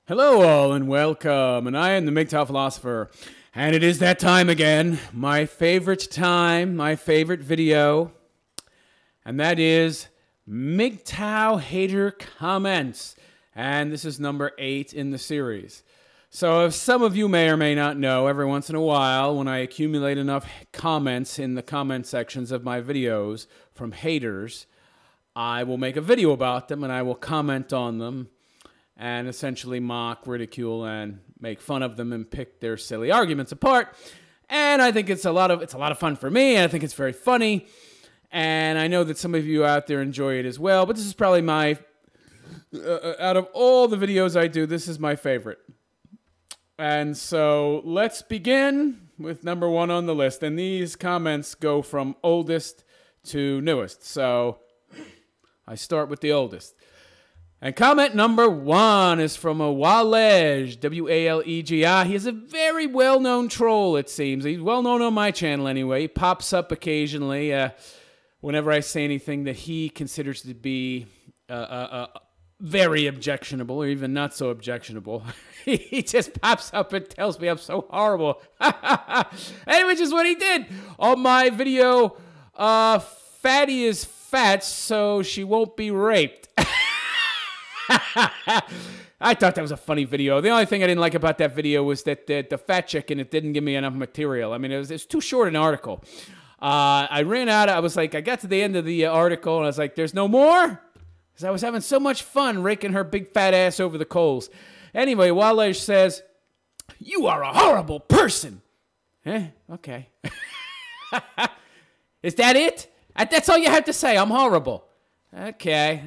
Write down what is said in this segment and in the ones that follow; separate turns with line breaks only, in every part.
Hello all and welcome, and I am the MGTOW Philosopher, and it is that time again, my favorite time, my favorite video, and that is MGTOW Hater Comments, and this is number 8 in the series. So if some of you may or may not know, every once in a while, when I accumulate enough comments in the comment sections of my videos from haters, I will make a video about them and I will comment on them and essentially mock, ridicule, and make fun of them and pick their silly arguments apart. And I think it's a lot of fun for me, and I think it's very funny. And I know that some of you out there enjoy it as well, but this is probably my, out of all the videos I do, this is my favorite. And so let's begin with number 1 on the list. And these comments go from oldest to newest. So I start with the oldest. And comment number 1 is from a Walej, W-A-L-E-G-I. He is a very well-known troll, it seems. He's well-known on my channel anyway. He pops up occasionally whenever I say anything that he considers to be very objectionable or even not so objectionable. He just pops up and tells me I'm so horrible. And which is what he did on my video, Fatty is fat so she won't be raped. I thought that was a funny video. The only thing I didn't like about that video was that the fat chick in it didn't give me enough material. I mean, it was too short an article. I ran out. I got to the end of the article, and I was like, there's no more? Because I was having so much fun raking her big fat ass over the coals. Anyway, Walej says, you are a horrible person. Okay. Is that it? That's all you have to say. I'm horrible. Okay.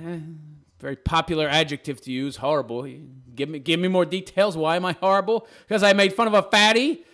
Very popular adjective to use, horrible. Give me more details. Why am I horrible? Because I made fun of a fatty?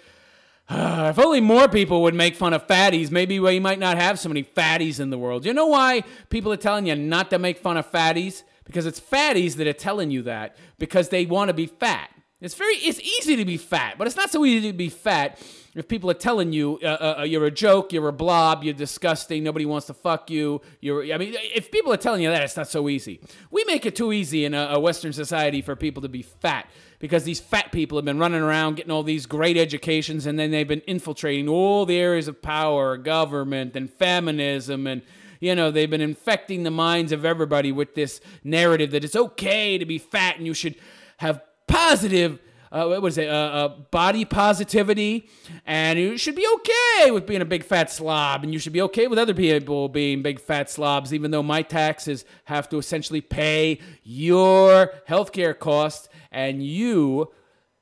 If only more people would make fun of fatties, maybe we might not have so many fatties in the world. You know why people are telling you not to make fun of fatties? Because it's fatties that are telling you that because they want to be fat. It's easy to be fat, but it's not so easy to be fat if people are telling you you're a joke, you're a blob, you're disgusting, nobody wants to fuck you. If people are telling you that, it's not so easy. We make it too easy in a Western society for people to be fat because these fat people have been running around getting all these great educations and then they've been infiltrating all the areas of power, government, and feminism, and they've been infecting the minds of everybody with this narrative that it's okay to be fat and you should have positive, body positivity, and you should be okay with being a big fat slob, and you should be okay with other people being big fat slobs, even though my taxes have to essentially pay your healthcare costs, and you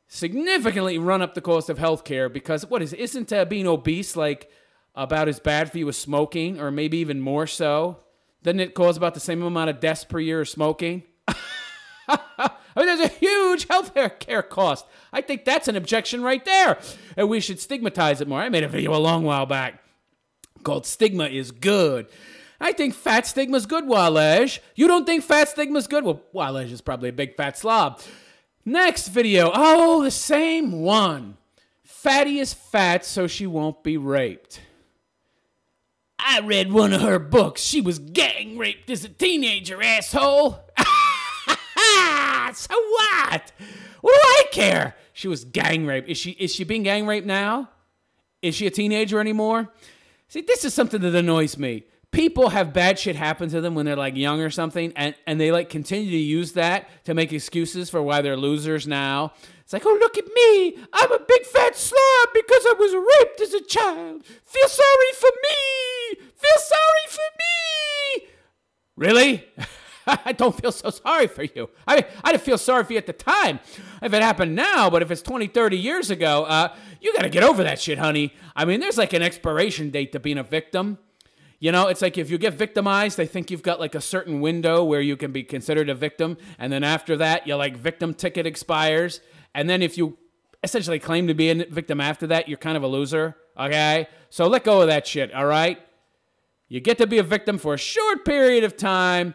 significantly run up the cost of healthcare because isn't being obese like about as bad for you as smoking, or maybe even more so? Doesn't it cause about the same amount of deaths per year as smoking? I mean, there's a huge health care cost. I think that's an objection right there. And we should stigmatize it more. I made a video a long while back called Stigma is Good. I think fat stigma is good, Walej. You don't think fat stigma is good? Well, Walej is probably a big fat slob. Next video. Oh, the same one. Fatty is fat so she won't be raped. I read one of her books. She was gang raped as a teenager, asshole. So what? What do I care? She was gang raped. Is she being gang raped now? Is she a teenager anymore? See, this is something that annoys me. People have bad shit happen to them when they're like young or something, and they like continue to use that to make excuses for why they're losers now. It's like, oh, look at me. I'm a big fat slob because I was raped as a child. Feel sorry for me. Feel sorry for me. Really? I don't feel so sorry for you. I didn't feel sorry for you at the time. If it happened now, but if it's 20, 30 years ago, you got to get over that shit, honey. I mean, there's like an expiration date to being a victim. It's like if you get victimized, they think you've got like a certain window where you can be considered a victim. And then after that, your like victim ticket expires. And then if you essentially claim to be a victim after that, you're kind of a loser. Okay? So let go of that shit, all right? You get to be a victim for a short period of time.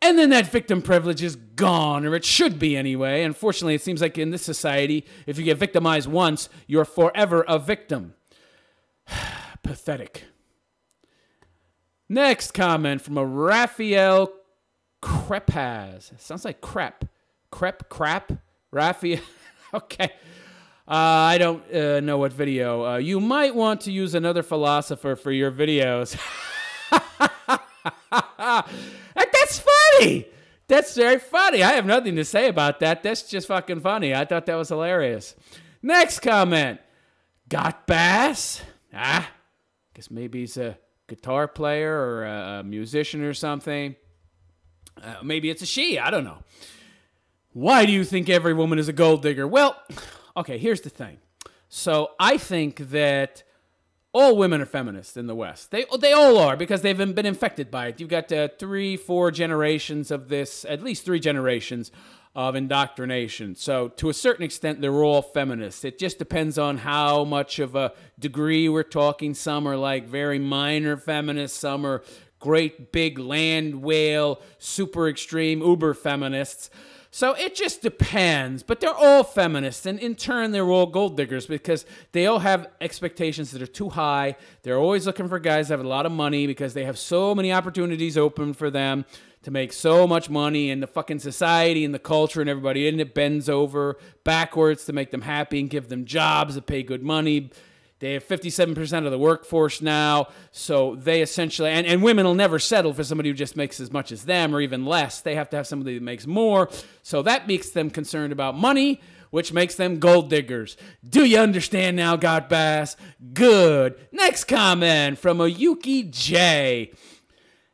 And then that victim privilege is gone, or it should be anyway. Unfortunately, it seems like in this society, if you get victimized once, you're forever a victim. Pathetic. Next comment from a Raphael Crepaz. Sounds like crap. Crap? Raphael. Okay. I don't know what video. You might want to use another philosopher for your videos. That's funny. That's very funny. I have nothing to say about that. That's just fucking funny. I thought that was hilarious. Next comment. Got bass? Guess maybe he's a guitar player or a musician or something. Maybe it's a she. I don't know. Why do you think every woman is a gold digger? Well, okay, here's the thing. So I think that all women are feminists in the West. They all are because they've been infected by it. You've got 3-4 generations of this, at least 3 generations of indoctrination. So to a certain extent, they're all feminists. It just depends on how much of a degree we're talking. Some are like very minor feminists. Some are great big land whale, super extreme uber feminists. So it just depends, but they're all feminists, and in turn, they're all gold diggers because they all have expectations that are too high. They're always looking for guys that have a lot of money because they have so many opportunities open for them to make so much money, and the fucking society and the culture and everybody in it bends over backwards to make them happy and give them jobs that pay good money. They have 57% of the workforce now, so they essentially, and women will never settle for somebody who just makes as much as them or even less. They have to have somebody that makes more, so that makes them concerned about money, which makes them gold diggers. Do you understand now, Got Bass? Good. Next comment from a Yuki J.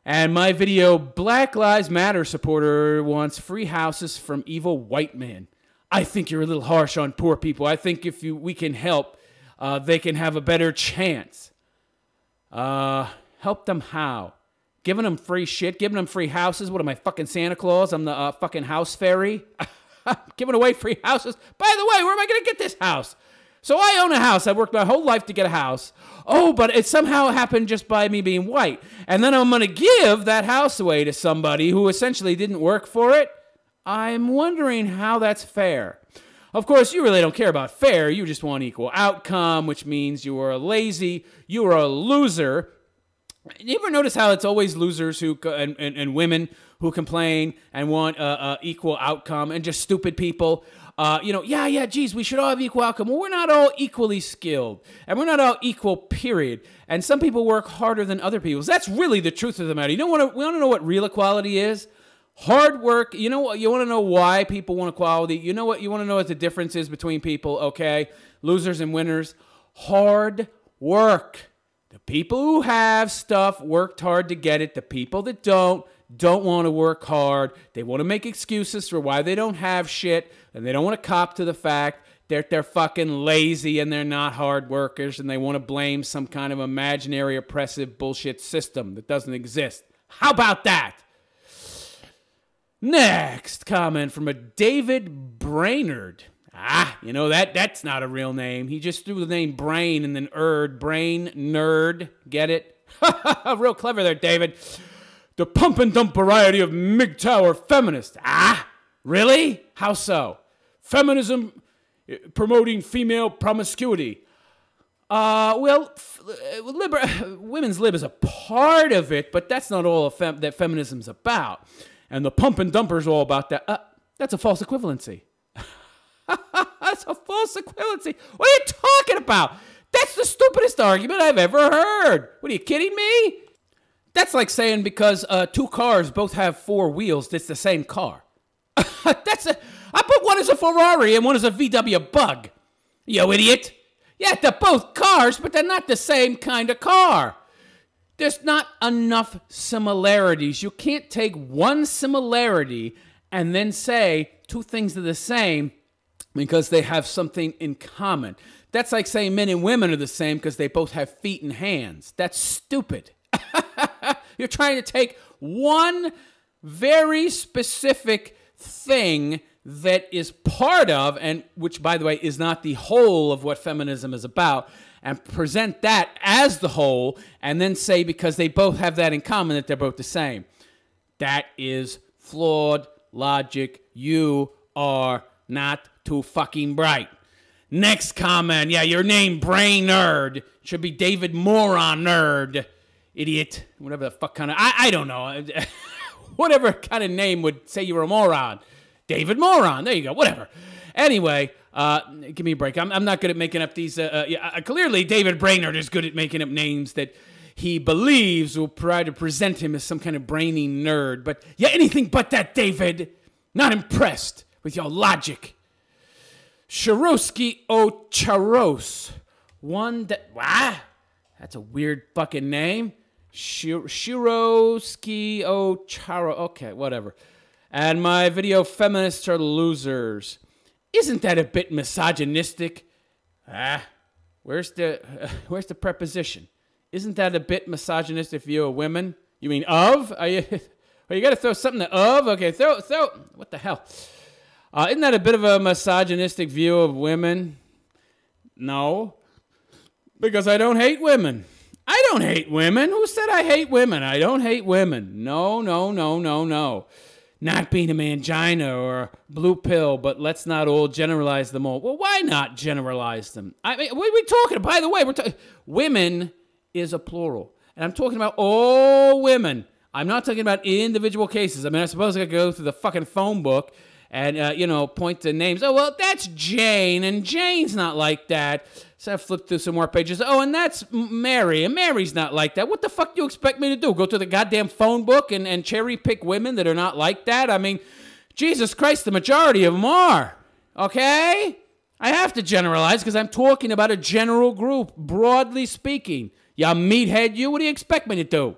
And my video, Black Lives Matter supporter wants free houses from evil white men. I think you're a little harsh on poor people. I think if we can help, they can have a better chance. Help them how? Giving them free shit? Giving them free houses? What am I, fucking Santa Claus? I'm the fucking house fairy? Giving away free houses? By the way, where am I going to get this house? So I own a house. I worked my whole life to get a house. Oh, but it somehow happened just by me being white. And then I'm going to give that house away to somebody who essentially didn't work for it? I'm wondering how that's fair. Of course, you really don't care about fair. You just want equal outcome, which means you are lazy, you are a loser. You ever notice how it's always losers who and women who complain and want equal outcome, and just stupid people? Geez, we should all have equal outcome. Well, we're not all equally skilled, and we're not all equal, period. And some people work harder than other people. That's really the truth of the matter. We want to know what real equality is? Hard work. You know what? You want to know why people want equality? You know what? You want to know what the difference is between people, okay? Losers and winners. Hard work. The people who have stuff worked hard to get it. The people that don't want to work hard. They want to make excuses for why they don't have shit, and they don't want to cop to the fact that they're fucking lazy and they're not hard workers, and they want to blame some kind of imaginary oppressive bullshit system that doesn't exist. How about that? Next comment from a David Brainerd. That's not a real name. He just threw the name Brain and then Brain Nerd. Get it? Real clever there, David. The pump and dump variety of MGTOW feminist. Really? How so? Feminism promoting female promiscuity. Women's lib is a part of it, but that's not all that feminism's about. And the pump and dumper is all about that. That's a false equivalency. That's a false equivalency. What are you talking about? That's the stupidest argument I've ever heard. What are you kidding me? That's like saying because 2 cars both have 4 wheels, it's the same car. I put one as a Ferrari and one as a VW Bug. You idiot. Yeah, they're both cars, but they're not the same kind of car. There's not enough similarities. You can't take one similarity and then say 2 things are the same because they have something in common. That's like saying men and women are the same because they both have feet and hands. That's stupid. You're trying to take one very specific thing that is part of, and which, by the way, is not the whole of what feminism is about, and present that as the whole, and then say because they both have that in common that they're both the same. That is flawed logic. You are not too fucking bright. Next comment. Yeah, your name, Brain Nerd, should be David Moron Nerd. Idiot. Whatever the fuck kind of... I don't know. Whatever kind of name would say you were a moron. David Moron. There you go. Whatever. Anyway, give me a break. I'm not good at making up these. Clearly, David Brainerd is good at making up names that he believes will try to present him as some kind of brainy nerd. But yeah, anything but that, David. Not impressed with your logic. Shirosky Ocharos. That's a weird fucking name. Shirosky Ocharo. Okay, whatever. And my video, Feminists Are Losers. Isn't that a bit misogynistic? Where's the preposition? Isn't that a bit misogynistic view of women? You mean of? Are you got to throw something to of? Okay, throw. What the hell? Isn't that a bit of a misogynistic view of women? No, because I don't hate women. I don't hate women. Who said I hate women? I don't hate women. No. Not being a mangina or a blue pill, but let's not all generalize them all. Well, why not generalize them? I mean, what are we talking about? By the way, we're talking women is a plural. And I'm talking about all women. I'm not talking about individual cases. I mean, I suppose I could go through the fucking phone book and, point to names. Oh, well, that's Jane, and Jane's not like that. So I flipped through some more pages. Oh, and that's Mary, and Mary's not like that. What the fuck do you expect me to do? Go to the goddamn phone book and cherry pick women that are not like that? I mean, Jesus Christ, the majority of them are. Okay? I have to generalize because I'm talking about a general group, broadly speaking. Ya meathead, you. What do you expect me to do?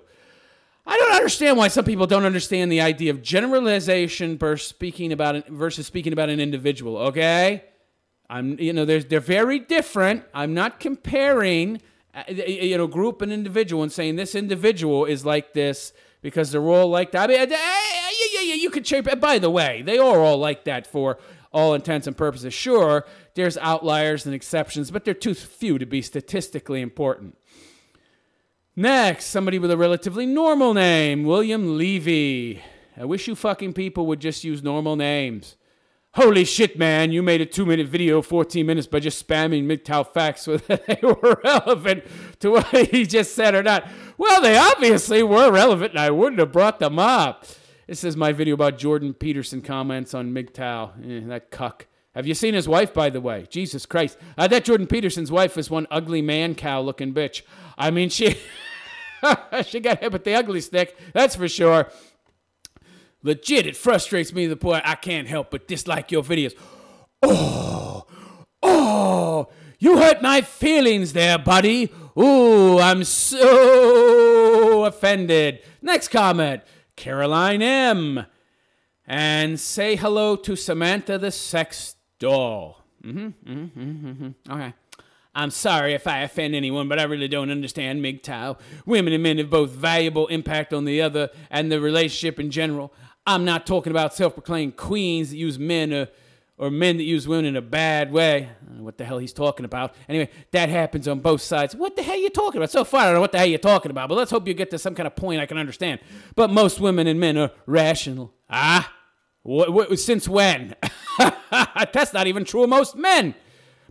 I don't understand why some people don't understand the idea of generalization versus speaking about an individual. Okay, they're very different. I'm not comparing, group and individual and saying this individual is like this because they're all like that. I mean, you could change. By the way, they are all like that for all intents and purposes. Sure, there's outliers and exceptions, but they're too few to be statistically important. Next, somebody with a relatively normal name, William Levy. I wish you fucking people would just use normal names. Holy shit, man, you made a 2-minute video, 14 minutes, by just spamming MGTOW facts whether they were relevant to what he just said or not. Well, they obviously were relevant, and I wouldn't have brought them up. This is my video about Jordan Peterson comments on MGTOW. That cuck. Have you seen his wife, by the way? Jesus Christ. That Jordan Peterson's wife is one ugly man cow looking bitch. I mean, she got hit with the ugly stick, that's for sure. Legit, it frustrates me to the point I can't help but dislike your videos. Oh, you hurt my feelings there, buddy. Ooh, I'm so offended. Next comment, Caroline M. And say hello to Samantha the sex doll. Okay. I'm sorry if I offend anyone, but I really don't understand MGTOW. Women and men have both valuable impact on the other and the relationship in general. I'm not talking about self-proclaimed queens that use men or men that use women in a bad way. I don't know what the hell he's talking about. Anyway, that happens on both sides. What the hell are you talking about? So far, I don't know what the hell you're talking about, but let's hope you get to some kind of point I can understand. But most women and men are rational. Since when? That's not even true of most men.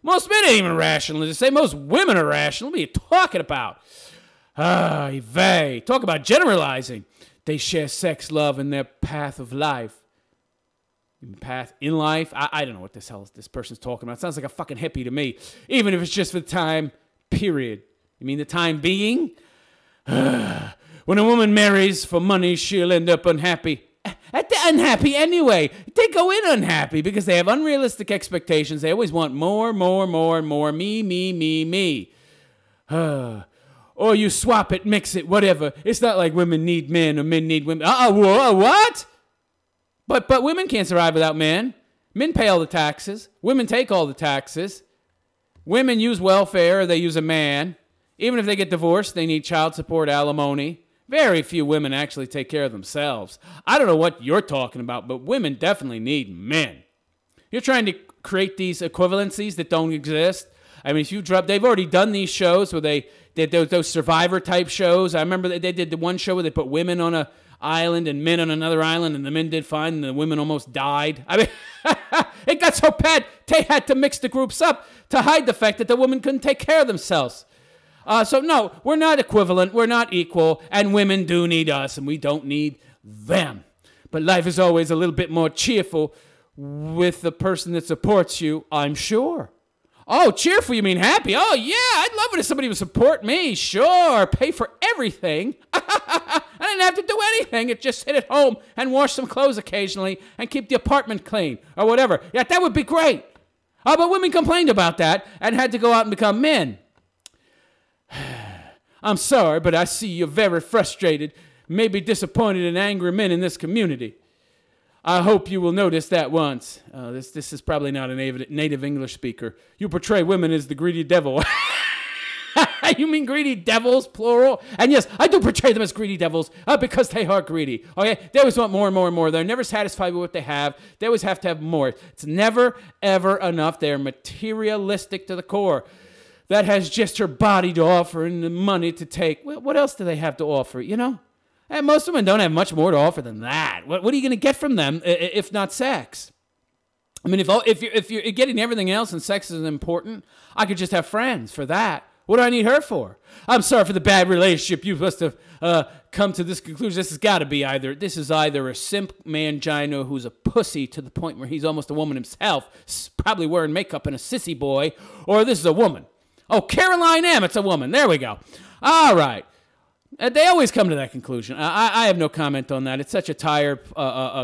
Most men ain't even rational. They say most women are rational. What are you talking about? Talk about generalizing. They share sex, love, and their path of life. Path in life? I don't know what the hell this person's talking about. It sounds like a fucking hippie to me. Even if it's just for the time period. You mean the time being? When a woman marries for money, she'll end up unhappy. Unhappy anyway. They go in unhappy because they have unrealistic expectations. They always want more. Me. Or you swap it, mix it, whatever. It's not like women need men or men need women. What? But women can't survive without men. Men pay all the taxes. Women take all the taxes. Women use welfare or they use a man. Even if they get divorced, they need child support, alimony. Very few women actually take care of themselves. I don't know what you're talking about, but women definitely need men. You're trying to create these equivalencies that don't exist. I mean, if you drop, they've already done these shows where they did those Survivor type shows. I remember they did the one show where they put women on an island and men on another island, and the men did fine, and the women almost died. I mean, it got so bad they had to mix the groups up to hide the fact that the women couldn't take care of themselves. So no, we're not equivalent, we're not equal, and women do need us, and we don't need them. But life is always a little bit more cheerful with the person that supports you, I'm sure. Oh, cheerful, you mean happy? Oh, yeah, I'd love it if somebody would support me. Sure, pay for everything. I didn't have to do anything. It just sit at home and wash some clothes occasionally and keep the apartment clean or whatever. Yeah, that would be great. Oh, but women complained about that and had to go out and become men. I'm sorry, but I see you're very frustrated, maybe disappointed and angry men in this community. I hope you will notice that once. This is probably not a native English speaker. You portray women as the greedy devil. You mean greedy devils, plural? And yes, I do portray them as greedy devils because they are greedy. Okay, they always want more and more and more. They're never satisfied with what they have. They always have to have more. It's never, ever enough. They're materialistic to the core. That has just her body to offer and the money to take. Well, what else do they have to offer, you know? And most women don't have much more to offer than that. What are you going to get from them if not sex? I mean, if you're getting everything else and sex is important, I could just have friends for that. What do I need her for? I'm sorry for the bad relationship. You must have come to this conclusion. This has got to be either a simp mangino who's a pussy to the point where he's almost a woman himself, probably wearing makeup and a sissy boy, or this is a woman. Oh, Caroline M. It's a woman. There we go. All right. They always come to that conclusion. I have no comment on that. It's such a tired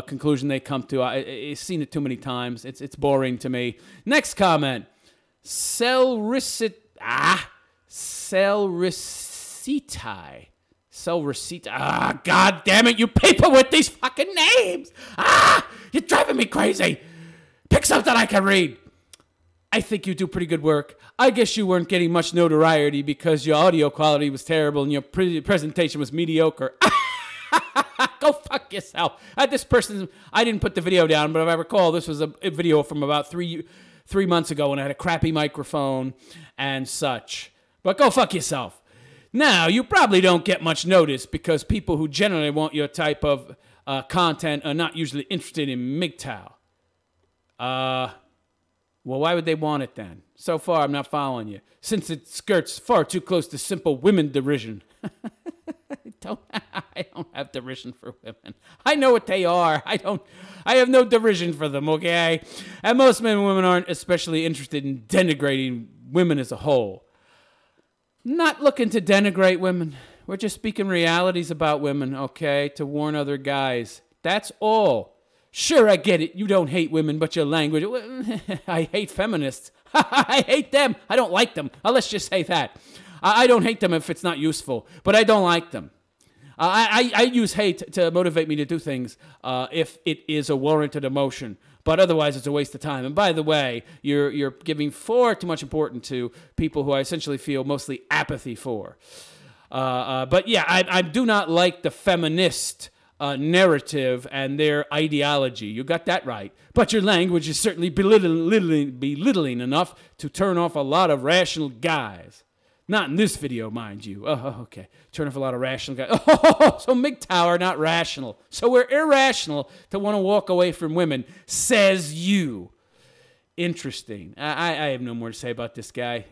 conclusion they come to. I've seen it too many times. It's boring to me. Next comment. Celricitae. Ah, God damn it, you people with these fucking names. Ah, you're driving me crazy. Pick something I can read. I think you do pretty good work. I guess you weren't getting much notoriety because your audio quality was terrible and your presentation was mediocre. Go fuck yourself. This person, I didn't put the video down, but if I recall, this was a video from about three months ago when I had a crappy microphone and such. But go fuck yourself. Now, you probably don't get much notice because people who generally want your type of content are not usually interested in MGTOW. Well, why would they want it then? So far, I'm not following you. Since it skirts far too close to simple women derision. I don't have derision for women. I know what they are. I have no derision for them, okay? And most men and women aren't especially interested in denigrating women as a whole. Not looking to denigrate women. We're just speaking realities about women, okay? To warn other guys. That's all. Sure, I get it. You don't hate women, but your language... I hate feminists. I hate them. I don't like them. Let's just say that. I don't hate them if it's not useful, but I don't like them. I use hate to motivate me to do things if it is a warranted emotion, but otherwise it's a waste of time. And by the way, you're giving far too much importance to people who I essentially feel mostly apathy for. But yeah, I do not like the feminist narrative and their ideology. You got that right. But your language is certainly belittling enough to turn off a lot of rational guys. Not in this video, mind you. Oh, okay. Turn off a lot of rational guys. Oh, so MGTOW are not rational. So we're irrational to want to walk away from women, says you. Interesting. I have no more to say about this guy.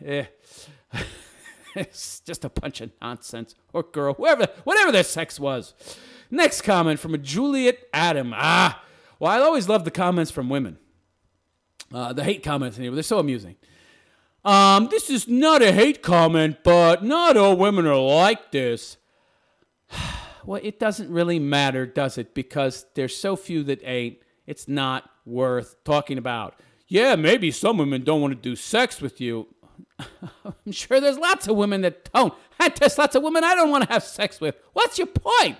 It's just a bunch of nonsense. Or girl, whatever their sex was. Next comment from a Juliet Adam. Well, I always love the comments from women. The hate comments anyway. They're so amusing. This is not a hate comment, but not all women are like this. Well, it doesn't really matter, does it? Because there's so few that ain't. It's not worth talking about. Yeah, maybe some women don't want to do sex with you. I'm sure there's lots of women that don't. And there's lots of women I don't want to have sex with. What's your point?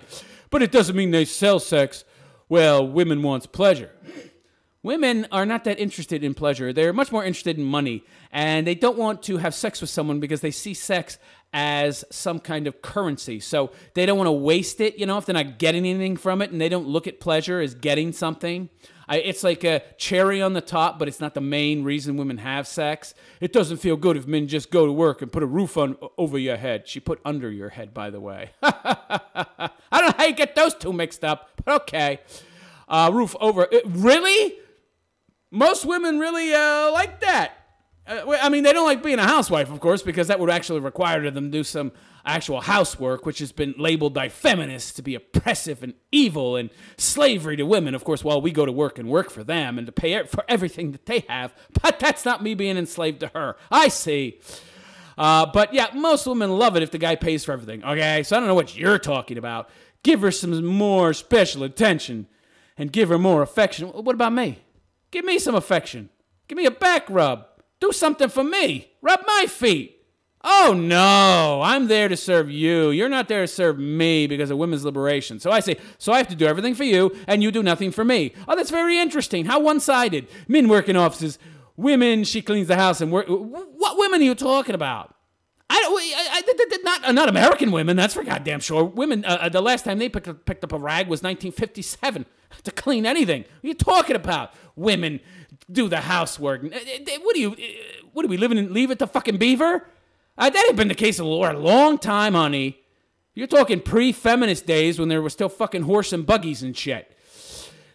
But it doesn't mean they sell sex. Well, women want pleasure. Women are not that interested in pleasure. They're much more interested in money. And they don't want to have sex with someone because they see sex as some kind of currency. So they don't want to waste it, you know, if they're not getting anything from it, and they don't look at pleasure as getting something. It's like a cherry on the top, but it's not the main reason women have sex. It doesn't feel good if men just go to work and put a roof over your head. She put under your head, by the way. I don't know how you get those two mixed up, but okay. Roof over. Really? Most women really like that. I mean, they don't like being a housewife, of course, because that would actually require them to do some actual housework, which has been labeled by feminists to be oppressive and evil and slavery to women, of course, while we go to work and work for them and to pay for everything that they have. But that's not me being enslaved to her. I see. But yeah, most women love it if the guy pays for everything. Okay, so I don't know what you're talking about. Give her some more special attention and give her more affection. What about me? Give me some affection. Give me a back rub. Do something for me. Rub my feet. Oh, no. I'm there to serve you. You're not there to serve me because of women's liberation. So I say, so I have to do everything for you, and you do nothing for me. Oh, that's very interesting. How one-sided. Men work in offices. Women, she cleans the house and work. What women are you talking about? Not American women, that's for goddamn sure. Women, the last time they picked up a rag was 1957 to clean anything. What are you talking about? Women do the housework. What are we living in? Leave it to fucking Beaver? That ain't been the case for a long time, honey. You're talking pre-feminist days when there were still fucking horse and buggies and shit.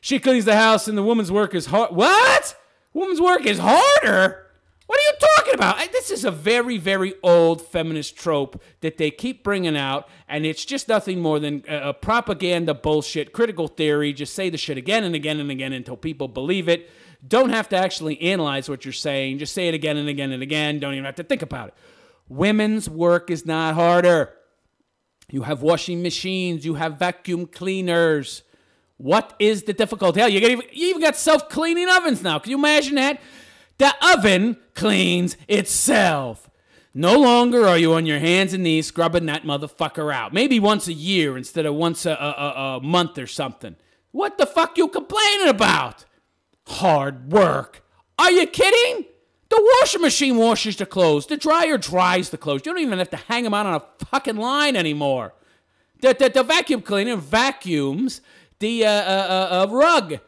She cleans the house and the woman's work is hard. What? Woman's work is harder? What are you talking about? This is a very, very old feminist trope that they keep bringing out, and it's just nothing more than a propaganda bullshit, critical theory. Just say the shit again and again and again until people believe it. Don't have to actually analyze what you're saying. Just say it again and again and again. Don't even have to think about it. Women's work is not harder. You have washing machines. You have vacuum cleaners. What is the difficulty? Hell, you even got self-cleaning ovens now. Can you imagine that? The oven cleans itself. No longer are you on your hands and knees scrubbing that motherfucker out. Maybe once a year instead of once a month or something. What the fuck you complaining about? Hard work. Are you kidding? The washing machine washes the clothes. The dryer dries the clothes. You don't even have to hang them out on a fucking line anymore. The vacuum cleaner vacuums the rug.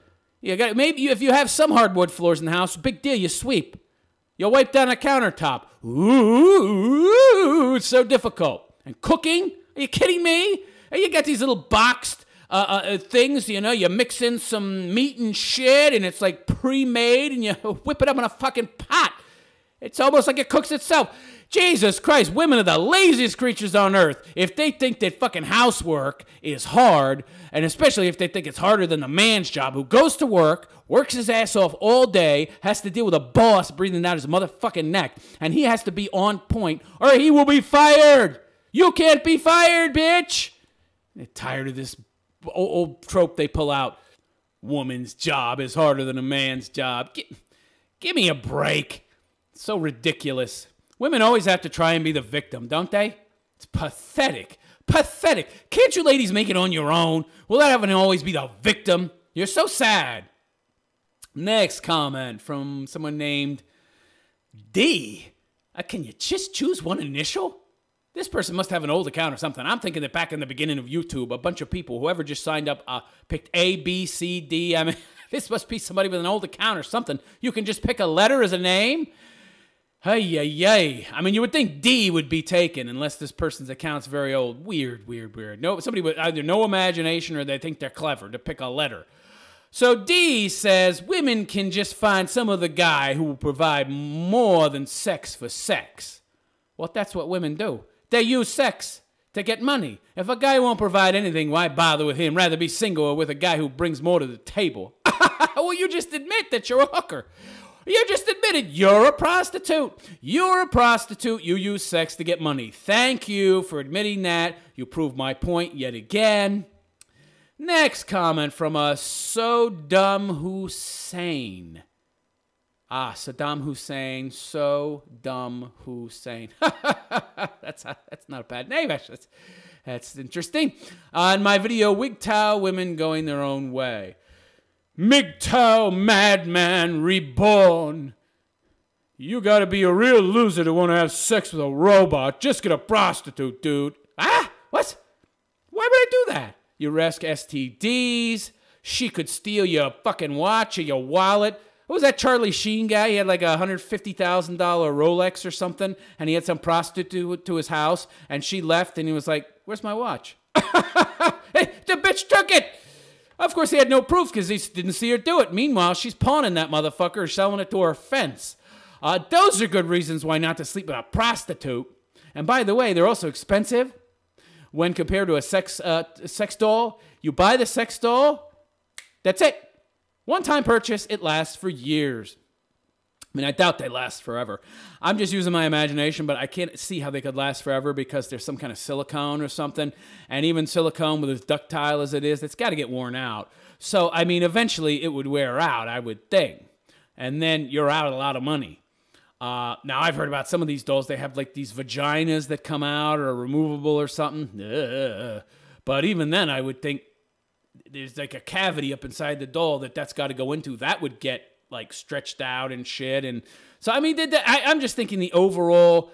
You got maybe if you have some hardwood floors in the house, big deal. You sweep. You wipe down a countertop. Ooh, it's so difficult. And cooking? Are you kidding me? You got these little boxed things. You know, you mix in some meat and shit, and it's like pre-made, and you whip it up in a fucking pot. It's almost like it cooks itself. Jesus Christ, women are the laziest creatures on earth. If they think that fucking housework is hard, and especially if they think it's harder than the man's job, who goes to work, works his ass off all day, has to deal with a boss breathing down his motherfucking neck, and he has to be on point, or he will be fired. You can't be fired, bitch. They're tired of this old trope they pull out. Woman's job is harder than a man's job. Give me a break. It's so ridiculous. Women always have to try and be the victim, don't they? It's pathetic. Pathetic. Can't you ladies make it on your own? Without having to always be the victim? You're so sad. Next comment from someone named D. Can you just choose one initial? This person must have an old account or something. I'm thinking that back in the beginning of YouTube, a bunch of people, whoever just signed up, picked A, B, C, D. I mean, this must be somebody with an old account or something. You can just pick a letter as a name. Hey. I mean, you would think D would be taken unless this person's account's very old. Weird. No, somebody with either no imagination or they think they're clever to pick a letter. So D says women can just find some other guy who will provide more than sex for sex. Well, that's what women do. They use sex to get money. If a guy won't provide anything, why bother with him? Rather be single or with a guy who brings more to the table. Well, you just admit that you're a hooker. You just admitted you're a prostitute. You're a prostitute. You use sex to get money. Thank you for admitting that. You proved my point yet again. Next comment from Saddam Hussein. Saddam Hussein. So dumb Hussein. That's not a bad name, actually. That's interesting. On my video, WGTOW, women going their own way. MGTOW, madman reborn. You gotta be a real loser to want to have sex with a robot. Just get a prostitute, dude. What? Why would I do that? You risk STDs. She could steal your fucking watch or your wallet. What was that Charlie Sheen guy? He had like a $150,000 Rolex or something, and he had some prostitute to his house, and she left, and he was like, "Where's my watch?" Hey, the bitch took it. Of course, he had no proof because he didn't see her do it. Meanwhile, she's pawning that motherfucker, selling it to her fence. Those are good reasons why not to sleep with a prostitute. And by the way, they're also expensive when compared to a sex doll. You buy the sex doll, that's it. One-time purchase, it lasts for years. I mean, I doubt they last forever. I'm just using my imagination, but I can't see how they could last forever because there's some kind of silicone or something. And even silicone, with as ductile as it is, it's got to get worn out. So, I mean, eventually it would wear out, I would think. And then you're out a lot of money. Now, I've heard about some of these dolls. They have like these vaginas that come out or are removable or something. But even then, I would think there's like a cavity up inside the doll that's got to go into. That would get like stretched out and shit. And so, I mean, I'm just thinking the overall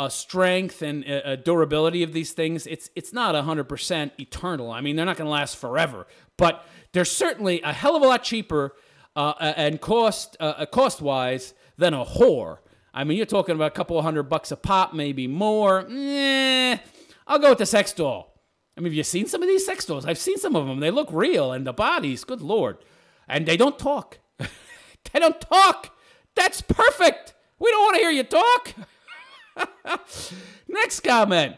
strength and durability of these things, it's not 100% eternal. I mean, they're not going to last forever, but they're certainly a hell of a lot cheaper and cost-wise than a whore. I mean, you're talking about a couple of $100 a pop, maybe more. I'll go with the sex doll. I mean, have you seen some of these sex dolls? I've seen some of them. They look real, and the bodies, good Lord. And they don't talk. They don't talk. That's perfect. We don't want to hear you talk. Next comment.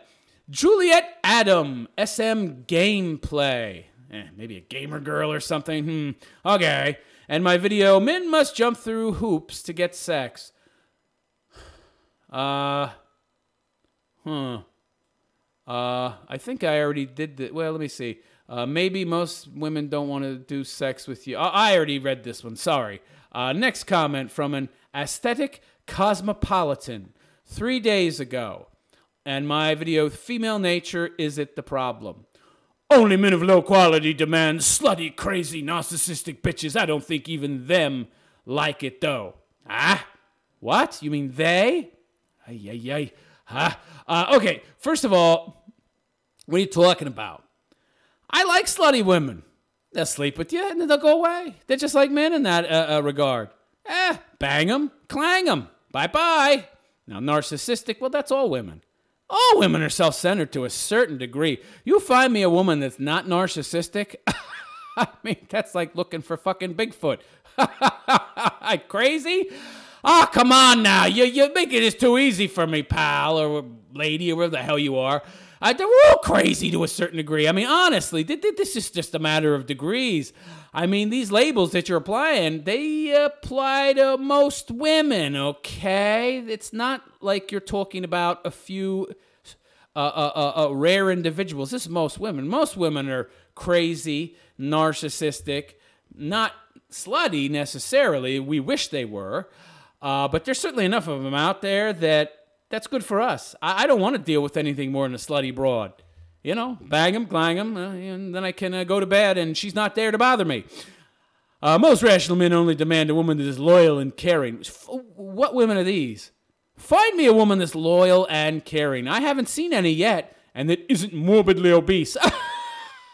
Juliet Adam, SM Gameplay. Maybe a gamer girl or something. Okay. And my video, men must jump through hoops to get sex. I think I already did that. Well, let me see. Maybe most women don't want to do sex with you. I already read this one. Sorry. Next comment from an aesthetic cosmopolitan 3 days ago. And my video, female nature, is it the problem? Only men of low quality demand slutty, crazy, narcissistic bitches. I don't think even them like it, though. What? You mean they? Okay, first of all, what are you talking about? I like slutty women. They'll sleep with you and then they'll go away. They're just like men in that regard. Bang them, clang them, bye-bye. Now, narcissistic, well, that's all women. All women are self-centered to a certain degree. You find me a woman that's not narcissistic, I mean, that's like looking for fucking Bigfoot. Crazy? Oh, come on now. You're making this too easy for me, pal, or lady, or whatever the hell you are. They're all crazy to a certain degree. I mean, honestly, this is just a matter of degrees. I mean, these labels that you're applying, they apply to most women, okay? It's not like you're talking about a few rare individuals. This is most women. Most women are crazy, narcissistic, not slutty necessarily. We wish they were. But there's certainly enough of them out there that's good for us. I don't want to deal with anything more than a slutty broad. You know, bang them, clang them, and then I can go to bed and she's not there to bother me. Most rational men only demand a woman that is loyal and caring. What women are these? Find me a woman that's loyal and caring. I haven't seen any yet, and that isn't morbidly obese.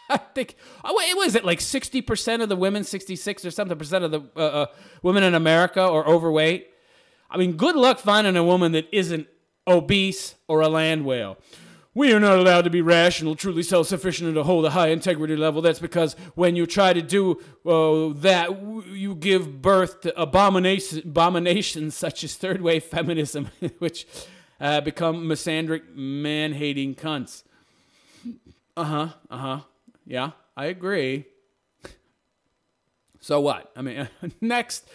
I think, what is it, like 60% of the women, 66 or something percent of the women in America are overweight? I mean, good luck finding a woman that isn't obese or a land whale. We are not allowed to be rational, truly self-sufficient, and to hold a high integrity level. That's because when you try to do that, you give birth to abominations such as third-wave feminism, which become misandric, man-hating cunts. Yeah, I agree. So what? I mean, next.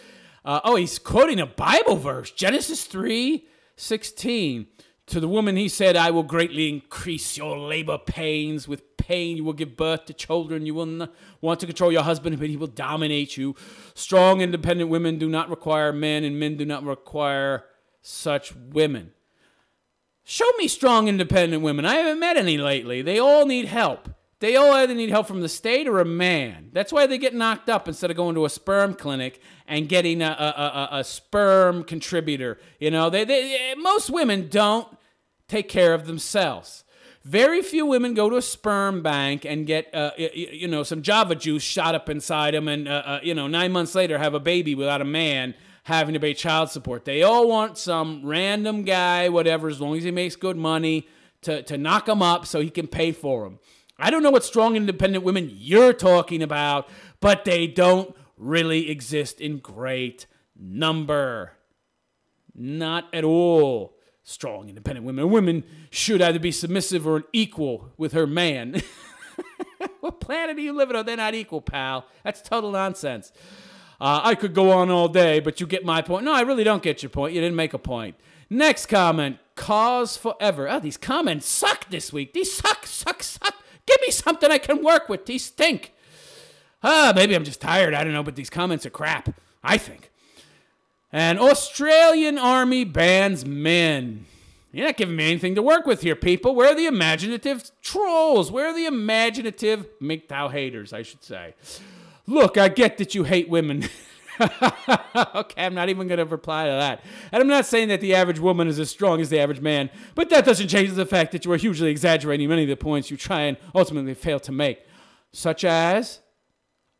He's quoting a Bible verse, Genesis 3:16. To the woman he said, I will greatly increase your labor pains. With pain you will give birth to children. You will not want to control your husband, but he will dominate you. Strong, independent women do not require men, and men do not require such women. Show me strong, independent women. I haven't met any lately. They all need help. They all either need help from the state or a man. That's why they get knocked up instead of going to a sperm clinic and getting a sperm contributor. You know, most women don't take care of themselves. Very few women go to a sperm bank and get, some Java juice shot up inside them and, 9 months later have a baby without a man having to pay child support. They all want some random guy, whatever, as long as he makes good money, to knock them up so he can pay for them. I don't know what strong, independent women you're talking about, but they don't really exist in great number. Not at all. Strong, independent women. Women should either be submissive or an equal with her man. What planet are you living on? They're not equal, pal. That's total nonsense. I could go on all day, but you get my point. No, I really don't get your point. You didn't make a point. Next comment, cause forever. Oh, these comments suck this week. These suck. Give me something I can work with. These stink. Maybe I'm just tired. I don't know, but these comments are crap, I think. And Australian Army bans men. You're not giving me anything to work with here, people. Where are the imaginative trolls? Where are the imaginative MGTOW haters, I should say? Look, I get that you hate women. Okay, I'm not even going to reply to that. And I'm not saying that the average woman is as strong as the average man, but that doesn't change the fact that you are hugely exaggerating many of the points you try and ultimately fail to make. Such as...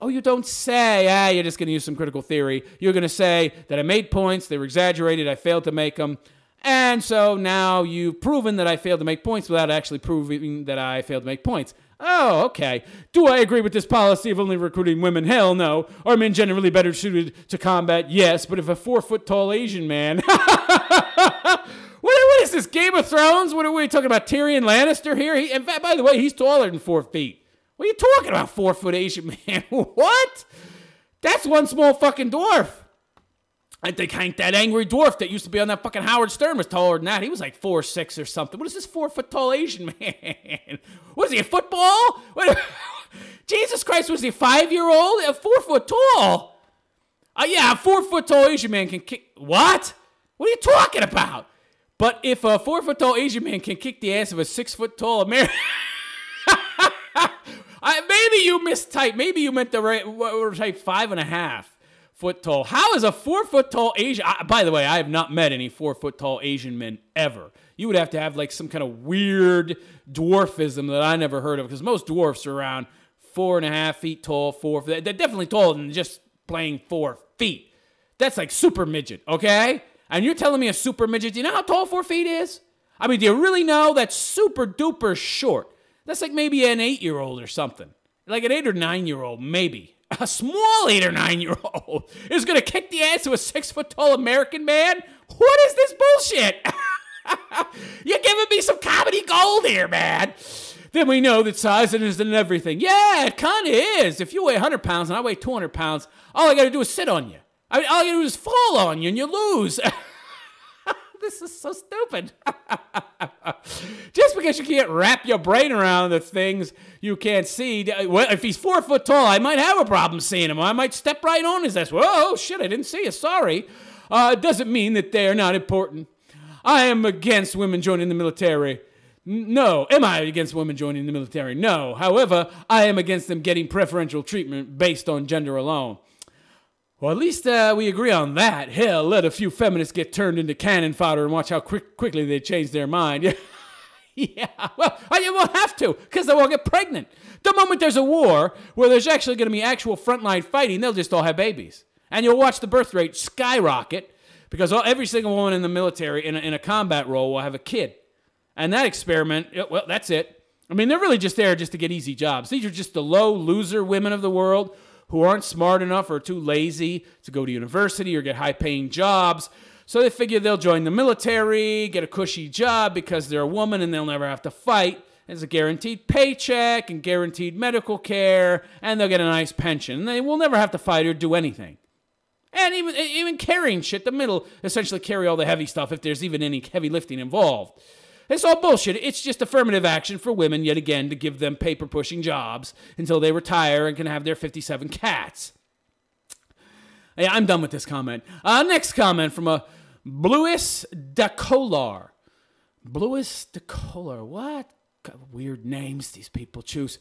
Oh, you don't say, you're just going to use some critical theory. You're going to say that I made points, they were exaggerated, I failed to make them, and so now you've proven that I failed to make points without actually proving that I failed to make points. Oh, okay. Do I agree with this policy of only recruiting women? Hell no. Are men generally better suited to combat? Yes, but if a 4-foot-tall Asian man... What is this, Game of Thrones? What are we talking about, Tyrion Lannister here? In fact, by the way, he's taller than 4 feet. What are you talking about, 4-foot Asian man? What? That's one small fucking dwarf. I think Hank, that angry dwarf that used to be on that fucking Howard Stern, was taller than that. He was like 4'6" or something. What is this 4-foot-tall Asian man? What is he, a football? What? Jesus Christ, was he a 5-year-old? A 4 foot tall? Yeah, a 4-foot-tall Asian man can kick... What? What are you talking about? But if a 4-foot-tall Asian man can kick the ass of a 6-foot-tall American... Maybe you mistyped. Maybe you meant the right type 5.5 foot tall. How is a 4-foot tall Asian? By the way, I have not met any 4-foot tall Asian men ever. You would have to have like some kind of weird dwarfism that I never heard of, because most dwarfs are around 4.5 feet tall. They're definitely taller than just plain 4 feet. That's like super midget, okay? And you're telling me a super midget? Do you know how tall 4 feet is? I mean, do you really know? That's super duper short. That's like maybe an 8-year-old or something. Like an 8 or 9-year-old, maybe. A small 8 or 9-year-old is going to kick the ass of a 6-foot-tall American man? What is this bullshit? You're giving me some comedy gold here, man. Then we know that size isn't everything. Yeah, it kind of is. If you weigh 100 pounds and I weigh 200 pounds, all I got to do is sit on you. I mean, all I got to do is fall on you and you lose. This is so stupid. Just because you can't wrap your brain around the things you can't see. Well, if he's 4 foot tall, I might have a problem seeing him. I might step right on his ass. Whoa, shit, I didn't see you. Sorry. It doesn't mean that they're not important. I am against women joining the military. No. Am I against women joining the military? No. However, I am against them getting preferential treatment based on gender alone. Well, at least we agree on that. Hell, let a few feminists get turned into cannon fodder and watch how quickly they change their mind. Yeah, well, you won't have to, because they won't get pregnant. The moment there's a war where there's actually going to be actual frontline fighting, they'll just all have babies. And you'll watch the birth rate skyrocket, because every single woman in the military in a combat role will have a kid. And that experiment, well, that's it. I mean, they're really just there just to get easy jobs. These are just the low loser women of the world who aren't smart enough or too lazy to go to university or get high-paying jobs. So they figure they'll join the military, get a cushy job because they're a woman and they'll never have to fight. There's a guaranteed paycheck and guaranteed medical care, and they'll get a nice pension. And they will never have to fight or do anything. And even carrying shit, the middle essentially carry all the heavy stuff if there's even any heavy lifting involved. It's all bullshit. It's just affirmative action for women, yet again, to give them paper-pushing jobs until they retire and can have their 57 cats. Yeah, I'm done with this comment. Next comment from a Bluis Dacolar. Bluis Dacolar. What? God, weird names these people choose.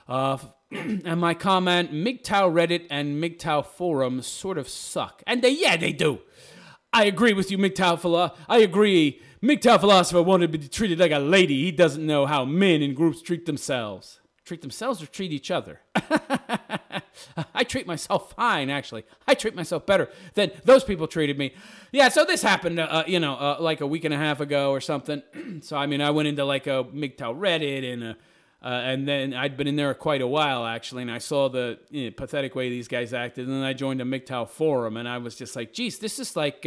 And my comment, MGTOW Reddit and MGTOW Forum sort of suck. And they do. I agree with you, MGTOW. I agree. MGTOW philosopher wanted to be treated like a lady. He doesn't know how men in groups treat themselves. Treat themselves or treat each other? I treat myself fine, actually. I treat myself better than those people treated me. Yeah, so this happened, like a week and a half ago or something. So, I mean, I went into like a MGTOW Reddit and then I'd been in there quite a while, actually, and I saw the pathetic way these guys acted, and then I joined a MGTOW forum, and I was just like, geez, this is like...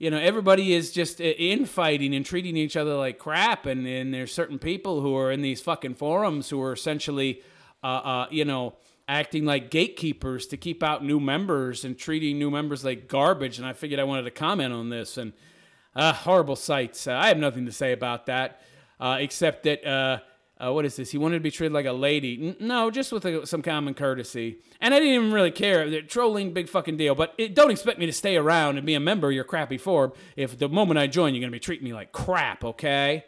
everybody is just infighting and treating each other like crap. And there's certain people who are in these fucking forums who are essentially, acting like gatekeepers to keep out new members and treating new members like garbage. And I figured I wanted to comment on this. And horrible sights. I have nothing to say about that, except that, what is this? He wanted to be treated like a lady. No, just with some common courtesy. And I didn't even really care. They're trolling, big fucking deal. But don't expect me to stay around and be a member of your crappy forum if the moment I join, you're going to be treating me like crap, okay?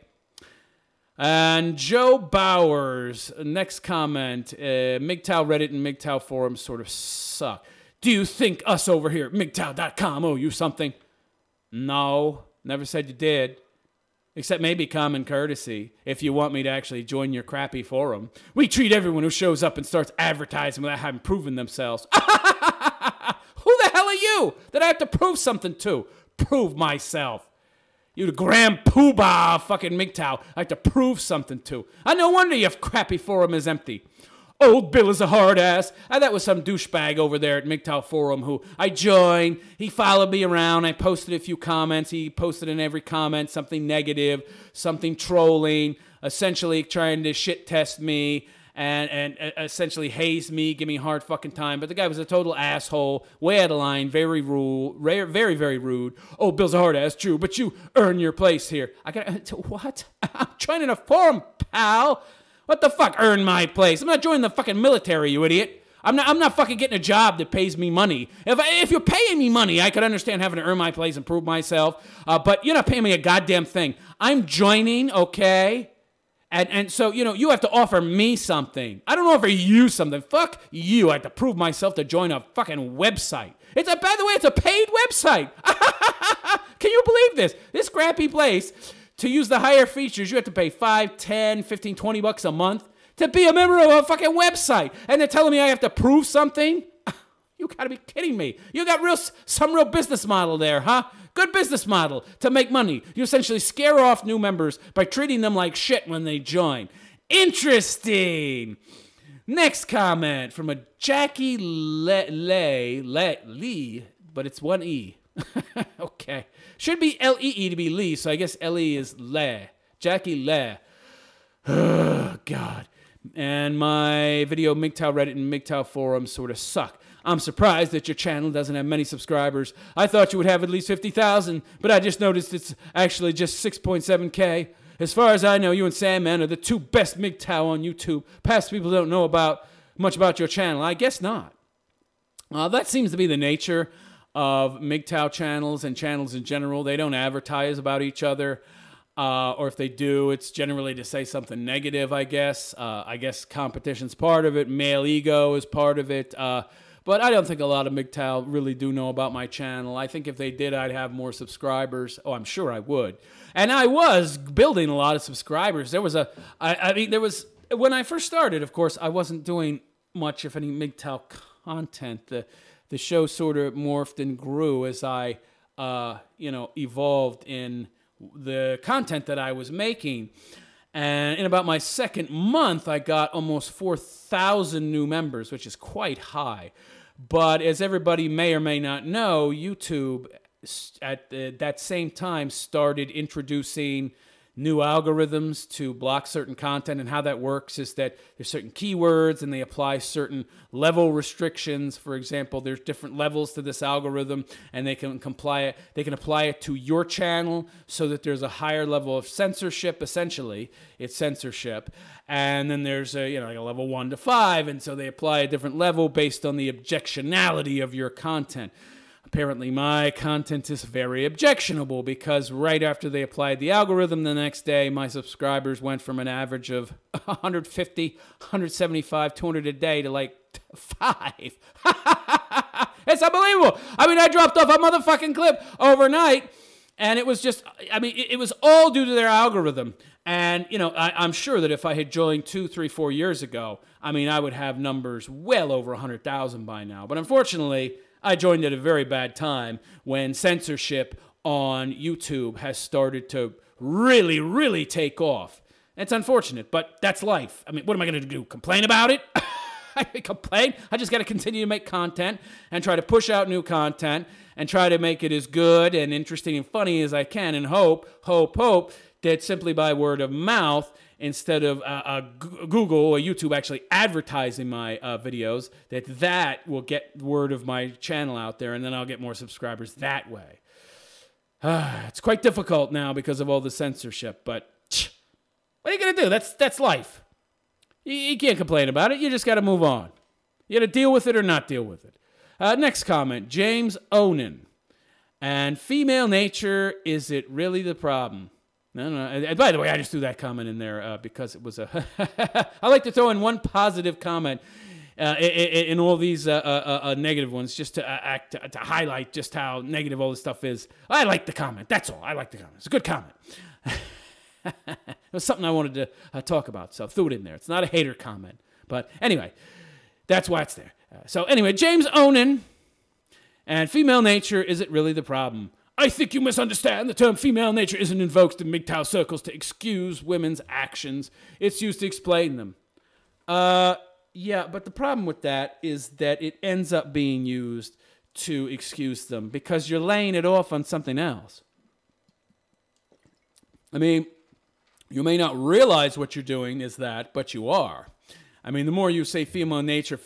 And Joe Bowers, next comment. MGTOW Reddit and MGTOW forums sort of suck. Do you think us over here at MGTOW.com owe you something? No, never said you did. Except maybe common courtesy, if you want me to actually join your crappy forum. We treat everyone who shows up and starts advertising without having proven themselves. Who the hell are you that I have to prove something to? Prove myself. You the Grand Poobah fucking MGTOW I have to prove something to. No wonder your crappy forum is empty. Old Bill is a hard ass. That was some douchebag over there at MGTOW Forum who I joined. He followed me around. I posted a few comments. He posted in every comment something negative, something trolling, essentially trying to shit test me and essentially haze me, give me a hard fucking time. But the guy was a total asshole, way out of line, very rude, very, very rude. Oh, Bill's a hard ass, true, but you earn your place here. What? I'm joining a forum, pal. What the fuck? Earn my place. I'm not joining the fucking military, you idiot. I'm not fucking getting a job that pays me money. If you're paying me money, I could understand having to earn my place and prove myself. But you're not paying me a goddamn thing. I'm joining, okay? And so, you have to offer me something. I don't offer you something. Fuck you. I have to prove myself to join a fucking website. By the way, it's a paid website. Can you believe this? This crappy place. To use the higher features, you have to pay $5, $10, $15, $20 a month to be a member of a fucking website. And they're telling me I have to prove something? You gotta be kidding me. You got some real business model there, huh? Good business model to make money. You essentially scare off new members by treating them like shit when they join. Interesting. Next comment from a Jackie Lee, but it's one E. Okay. Should be L-E-E to be Lee, so I guess L-E is Le. Jackie Le. Oh, God. And my video MGTOW Reddit and MGTOW forums sort of suck. I'm surprised that your channel doesn't have many subscribers. I thought you would have at least 50,000, but I just noticed it's actually just 6.7K. As far as I know, you and Sandman are the two best MGTOW on YouTube. Past people don't know much about your channel. I guess not. That seems to be the nature of MGTOW channels and channels in general. They don't advertise about each other, or if they do, it's generally to say something negative, I guess. I guess competition's part of it. Male ego is part of it. But I don't think a lot of MGTOW really do know about my channel. I think if they did, I'd have more subscribers. Oh, I'm sure I would. And I was building a lot of subscribers. There was when I first started, of course, I wasn't doing much, if any, MGTOW content. The show sort of morphed and grew as I, evolved in the content that I was making. And in about my second month, I got almost 4,000 new members, which is quite high. But as everybody may or may not know, YouTube at that same time started introducing new algorithms to block certain content. And how that works is that there's certain keywords and they apply certain level restrictions. For example, there's different levels to this algorithm and they can apply it to your channel so that there's a higher level of censorship. Essentially, it's censorship. And then there's like a level 1 to 5. And so they apply a different level based on the objectionality of your content. Apparently, my content is very objectionable because right after they applied the algorithm the next day, my subscribers went from an average of 150, 175, 200 a day to like 5. It's unbelievable. I dropped off a motherfucking clip overnight, and it was just, it was all due to their algorithm. And, I'm sure that if I had joined 2, 3, 4 years ago, I would have numbers well over 100,000 by now. But unfortunately, I joined at a very bad time when censorship on YouTube has started to really, really take off. It's unfortunate, but that's life. What am I going to do? Complain about it? I complain? I just got to continue to make content and try to push out new content and try to make it as good and interesting and funny as I can, and hope that simply by word of mouth, instead of Google or YouTube actually advertising my videos, that will get word of my channel out there, and then I'll get more subscribers that way. It's quite difficult now because of all the censorship, but what are you going to do? That's life. You can't complain about it. You just got to move on. You got to deal with it or not deal with it. Next comment, James Onan. And female nature, is it really the problem? No. And by the way, I just threw that comment in there because it was a... I like to throw in one positive comment in all these negative ones, just to highlight just how negative all this stuff is. I like the comment. That's all. I like the comment. It's a good comment. It was something I wanted to talk about, so I threw it in there. It's not a hater comment. But anyway, that's why it's there. So anyway, James Onan and female nature, is it really the problem? I think you misunderstand. The term female nature isn't invoked in MGTOW circles to excuse women's actions. It's used to explain them. Yeah, but the problem with that is that it ends up being used to excuse them because you're laying it off on something else. I mean, you may not realize what you're doing is that, but you are. I mean, the more you say female nature,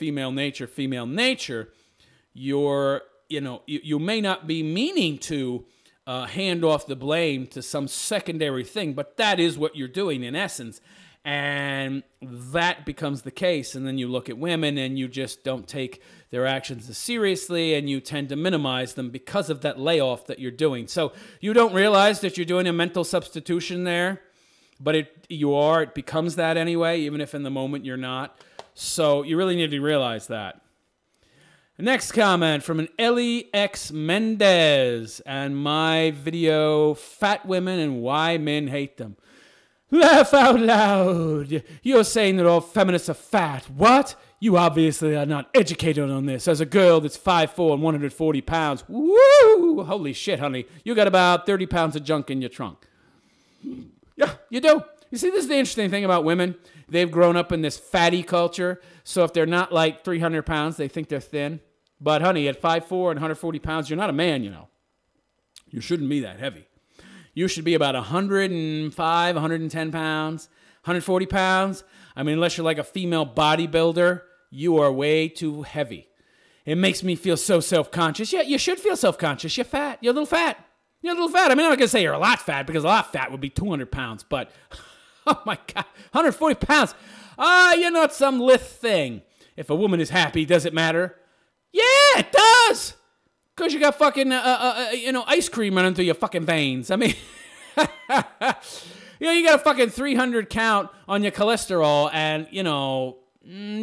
you may not be meaning to hand off the blame to some secondary thing, but that is what you're doing in essence. And that becomes the case. And then you look at women and you just don't take their actions as seriously, and you tend to minimize them because of that layoff that you're doing. So you don't realize that you're doing a mental substitution there, but it becomes that anyway, even if in the moment you're not. So you really need to realize that. Next comment from an Ellie X Mendez and my video, Fat Women and Why Men Hate Them. Laugh out loud. You're saying that all feminists are fat. What? You obviously are not educated on this. As a girl that's 5'4" and 140 pounds, woo! Holy shit, honey. You got about 30 pounds of junk in your trunk. Yeah, you do. You see, this is the interesting thing about women. They've grown up in this fatty culture, so if they're not like 300 pounds, they think they're thin. But, honey, at 5'4" and 140 pounds, you're not a man, you know. You shouldn't be that heavy. You should be about 105, 110 pounds, 140 pounds. I mean, unless you're like a female bodybuilder, you are way too heavy. It makes me feel so self-conscious. Yeah, you should feel self-conscious. You're fat. You're a little fat. You're a little fat. I mean, I'm not going to say you're a lot fat, because a lot fat would be 200 pounds. But, oh my God, 140 pounds. You're not some lithe thing. If a woman is happy, does it matter? Yeah, it does. Because you got fucking, ice cream running through your fucking veins. I mean, you got a fucking 300 count on your cholesterol, and,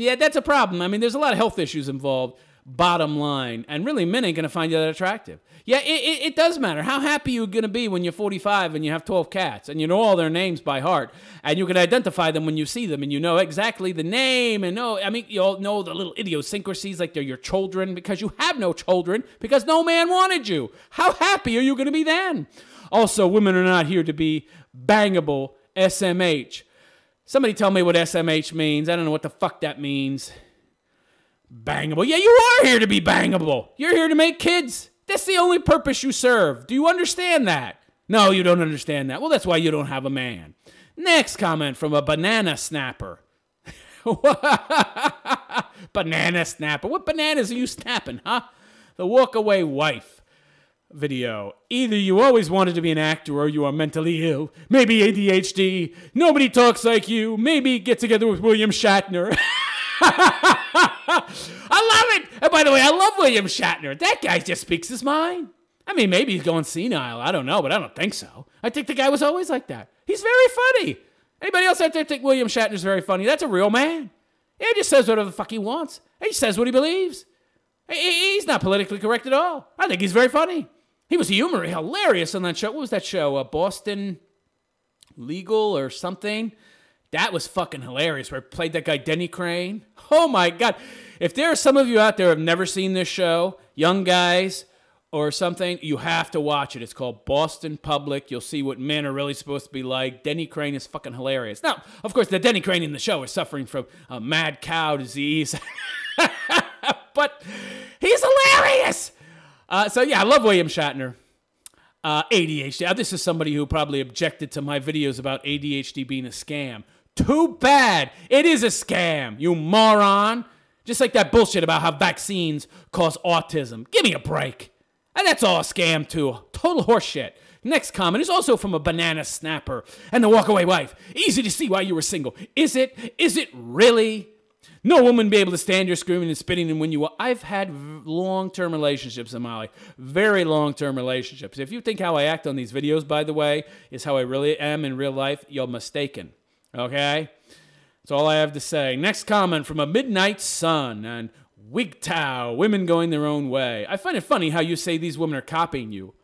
yeah, that's a problem. I mean, there's a lot of health issues involved, bottom line. And really, men ain't going to find you that attractive. Yeah, it does matter. How happy you're going to be when you're 45 and you have 12 cats and you know all their names by heart and you can identify them when you see them and you know exactly the name and you all know the little idiosyncrasies like they're your children because you have no children because no man wanted you. How happy are you going to be then? Also, women are not here to be bangable SMH. Somebody tell me what SMH means. I don't know what the fuck that means. Bangable. Yeah, you are here to be bangable. You're here to make kids. That's the only purpose you serve. Do you understand that? No, you don't understand that. Well, that's why you don't have a man. Next comment from a banana snapper. Banana snapper. What bananas are you snapping, huh? The walk-away wife video. Either you always wanted to be an actor or you are mentally ill. Maybe ADHD. Nobody talks like you. Maybe get together with William Shatner. I love it. And by the way, I love William Shatner. That guy just speaks his mind. I mean, maybe he's going senile. I don't know, but I don't think so. I think the guy was always like that. He's very funny. Anybody else out there think William Shatner's very funny? That's a real man. He just says whatever the fuck he wants. He says what he believes. He's not politically correct at all. I think he's very funny. He was hilarious on that show. What was that show? Boston Legal or something? That was fucking hilarious, where he played that guy Denny Crane. Oh, my God. If there are some of you out there who have never seen this show, young guys or something, you have to watch it. It's called Boston Public. You'll see what men are really supposed to be like. Denny Crane is fucking hilarious. Now, of course, the Denny Crane in the show is suffering from mad cow disease. But he's hilarious. So yeah, I love William Shatner. ADHD. This is somebody who probably objected to my videos about ADHD being a scam. Too bad. It is a scam, you moron. Just like that bullshit about how vaccines cause autism. Give me a break. And that's all a scam too. Total horseshit. Next comment is also from a banana snapper and the walkaway wife. Easy to see why you were single. Is it? Is it really? No woman be able to stand your screaming and spitting and when you... I've had long-term relationships in my life. Very long-term relationships. If you think how I act on these videos, by the way, is how I really am in real life, you're mistaken. Okay? That's all I have to say. Next comment from a Midnight Sun and WGTOW, women going their own way. I find it funny how you say these women are copying you.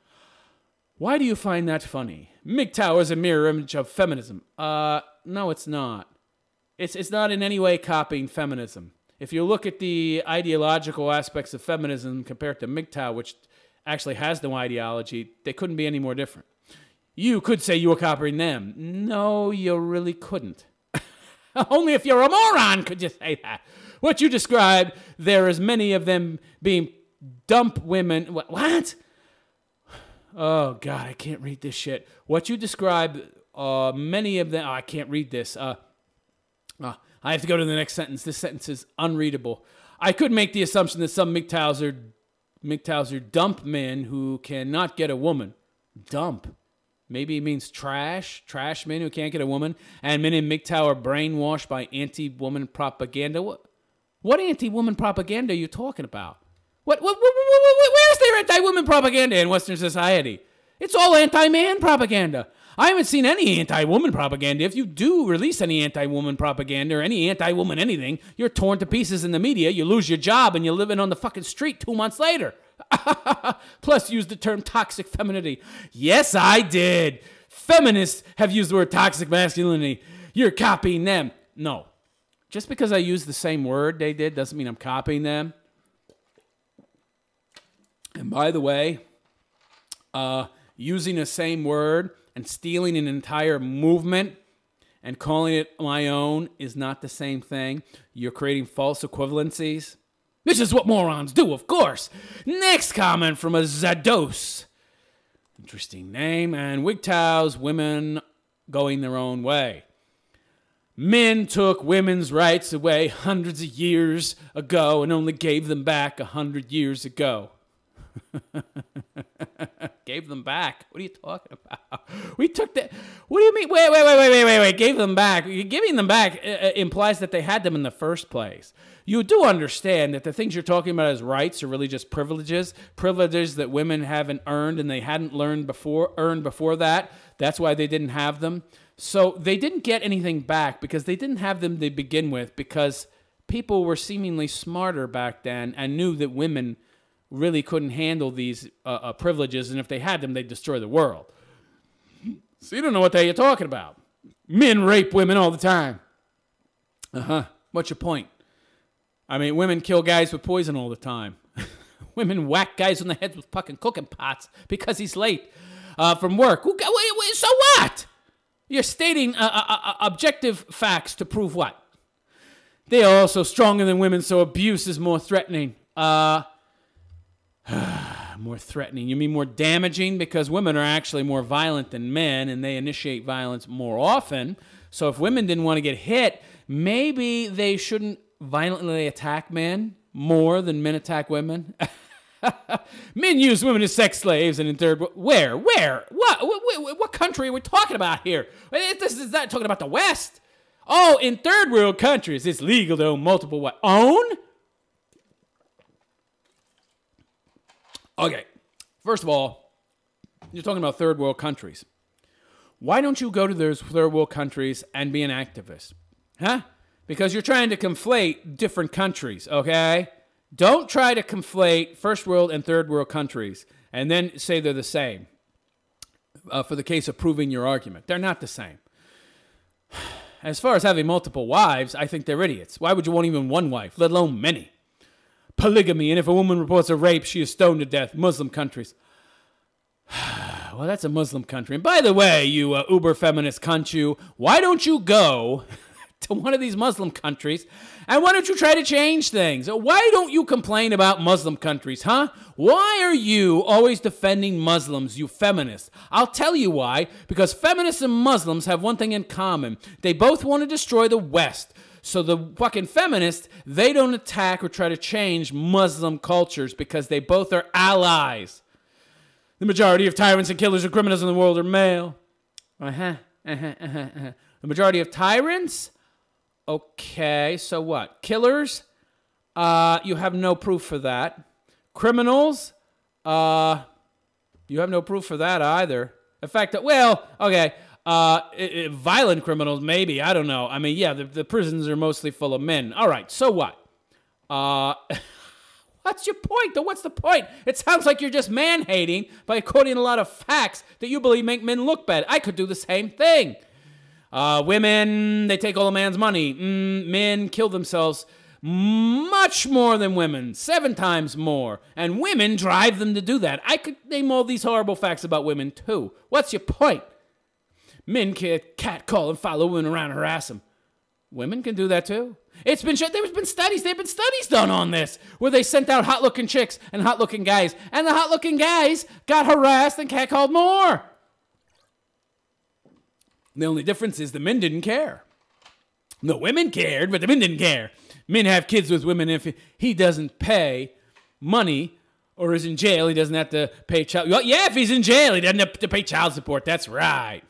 Why do you find that funny? MGTOW is a mirror image of feminism. No, it's not. It's not in any way copying feminism. If you look at the ideological aspects of feminism compared to MGTOW, which actually has no ideology, they couldn't be any more different. You could say you were copying them. No, you really couldn't. Only if you're a moron could you say that. What you described, there is many of them being dump women. What? Oh, God, I can't read this shit. What you described, many of them... Oh, I can't read this. I have to go to the next sentence. This sentence is unreadable. I could make the assumption that some MGTOWs are dump men who cannot get a woman. Dump. Maybe it means trash men who can't get a woman. And men in MGTOW are brainwashed by anti-woman propaganda. What anti-woman propaganda are you talking about? Where's there anti-woman propaganda in Western society? It's all anti-man propaganda. I haven't seen any anti-woman propaganda. If you do release any anti-woman propaganda or any anti-woman anything, you're torn to pieces in the media, you lose your job, and you're living on the fucking street 2 months later. Plus, use the term toxic femininity. Yes, I did. Feminists have used the word toxic masculinity. You're copying them. No. Just because I use the same word they did doesn't mean I'm copying them. And by the way, using the same word and stealing an entire movement and calling it my own is not the same thing. You're creating false equivalencies. This is what morons do, of course. Next comment from a Zados. Interesting name. And WGTOW's women going their own way. Men took women's rights away hundreds of years ago and only gave them back 100 years ago. Gave them back? What are you talking about? We took that. What do you mean? Wait. Gave them back. Giving them back implies that they had them in the first place. You do understand that the things you're talking about as rights are really just privileges. Privileges that women haven't earned and they hadn't earned before that. That's why they didn't have them. So they didn't get anything back because they didn't have them to begin with because people were seemingly smarter back then and knew that women really couldn't handle these privileges, and if they had them, they'd destroy the world. So you don't know what the hell you're talking about. Men rape women all the time. What's your point? I mean, women kill guys with poison all the time. Women whack guys on the head with fucking cooking pots because he's late from work. So what? You're stating objective facts to prove what? They are also stronger than women, so abuse is more threatening. More threatening. You mean more damaging? Because women are actually more violent than men, and they initiate violence more often. So if women didn't want to get hit, maybe they shouldn't violently attack men more than men attack women. Men use women as sex slaves, and in third world... Where? What country are we talking about here? This is not talking about the West. Oh, in third world countries, it's legal to own multiple... What? Own? Okay, first of all, you're talking about third world countries. Why don't you go to those third world countries and be an activist? Huh? Because you're trying to conflate different countries, okay? Don't try to conflate first world and third world countries and then say they're the same for the case of proving your argument. They're not the same. As far as having multiple wives, I think they're idiots. Why would you want even one wife, let alone many? Polygamy, and if a woman reports a rape, she is stoned to death. Muslim countries. Well, that's a Muslim country. And by the way, you uber-feminist cunt you, why don't you go to one of these Muslim countries, and why don't you try to change things? Why don't you complain about Muslim countries, huh? Why are you always defending Muslims, you feminists? I'll tell you why. Because feminists and Muslims have one thing in common. They both want to destroy the West. So the fucking feminists, they don't attack or try to change Muslim cultures because they both are allies. The majority of tyrants and killers and criminals in the world are male. The majority of tyrants? Okay, so what? Killers? You have no proof for that. Criminals? You have no proof for that either. In fact, well, okay. Violent criminals, maybe. I don't know. I mean, yeah, the prisons are mostly full of men. All right, so what? What's your point? What's the point? It sounds like you're just man-hating by quoting a lot of facts that you believe make men look bad. I could do the same thing. Women, they take all a man's money. Men kill themselves much more than women, 7 times more. And women drive them to do that. I could name all these horrible facts about women, too. What's your point? Men can catcall and follow women around and harass them. Women can do that too. There's been studies done on this, where they sent out hot-looking chicks and hot-looking guys, and the hot-looking guys got harassed and catcalled more. The only difference is the men didn't care. The women cared, but the men didn't care. Men have kids with women if he doesn't pay money or is in jail. He doesn't have to pay child. Well, yeah, if he's in jail, he doesn't have to pay child support. That's right.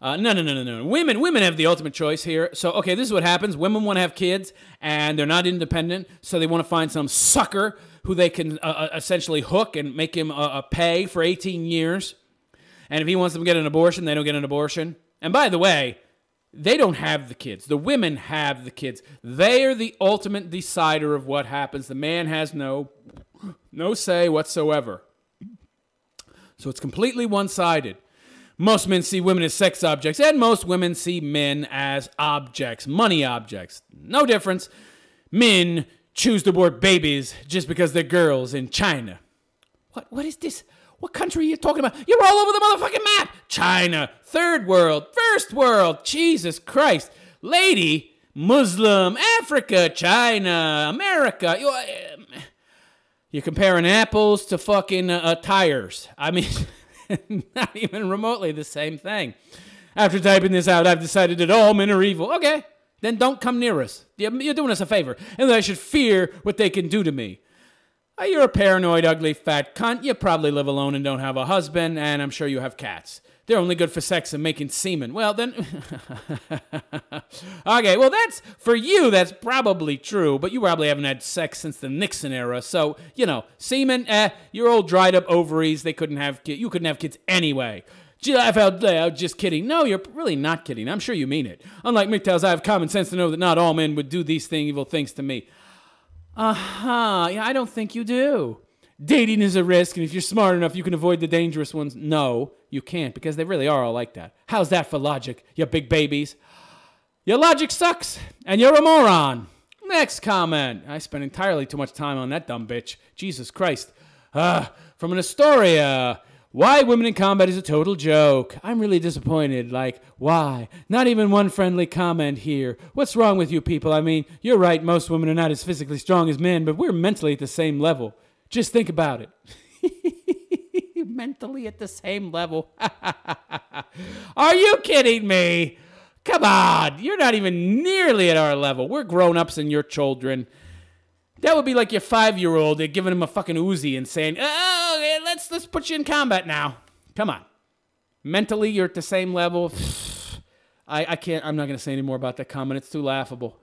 No. Women have the ultimate choice here. So, okay, this is what happens. Women want to have kids, and they're not independent, so they want to find some sucker who they can essentially hook and make him pay for 18 years. And if he wants them to get an abortion, they don't get an abortion. And by the way, they don't have the kids. The women have the kids. They are the ultimate decider of what happens. The man has no say whatsoever. So it's completely one-sided. Most men see women as sex objects, and most women see men as objects, money objects. No difference. Men choose to abort babies just because they're girls in China. What is this? What country are you talking about? You're all over the motherfucking map. China, third world, first world, Jesus Christ. Lady, Muslim, Africa, China, America. You're comparing apples to fucking tires. I mean... Not even remotely the same thing. After typing this out, I've decided that all men are evil. Okay, then don't come near us. You're doing us a favor. And that I should fear what they can do to me. You're a paranoid, ugly, fat cunt. You probably live alone and don't have a husband, and I'm sure you have cats. They're only good for sex and making semen. Well, then... Okay, well, for you, that's probably true, but you probably haven't had sex since the Nixon era. So, semen, your old dried up ovaries, you couldn't have kids anyway. Just kidding. No, you're really not kidding. I'm sure you mean it. Unlike MGTOWs, I have common sense to know that not all men would do these evil things to me. Yeah, I don't think you do. Dating is a risk, and if you're smart enough, you can avoid the dangerous ones. No, you can't, because they really are all like that. How's that for logic, you big babies? Your logic sucks, and you're a moron. Next comment. I spent entirely too much time on that dumb bitch. Jesus Christ. From an Astoria. Why women in combat is a total joke. I'm really disappointed. Like, why? Not even one friendly comment here. What's wrong with you people? I mean, you're right, most women are not as physically strong as men, but we're mentally at the same level. Just think about it. Mentally at the same level. Are you kidding me? Come on. You're not even nearly at our level. We're grown-ups and you're children. That would be like your 5-year-old giving him a fucking Uzi and saying, "Oh, let's put you in combat now." Come on. Mentally, you're at the same level. I can't. I'm not going to say any more about that comment. It's too laughable.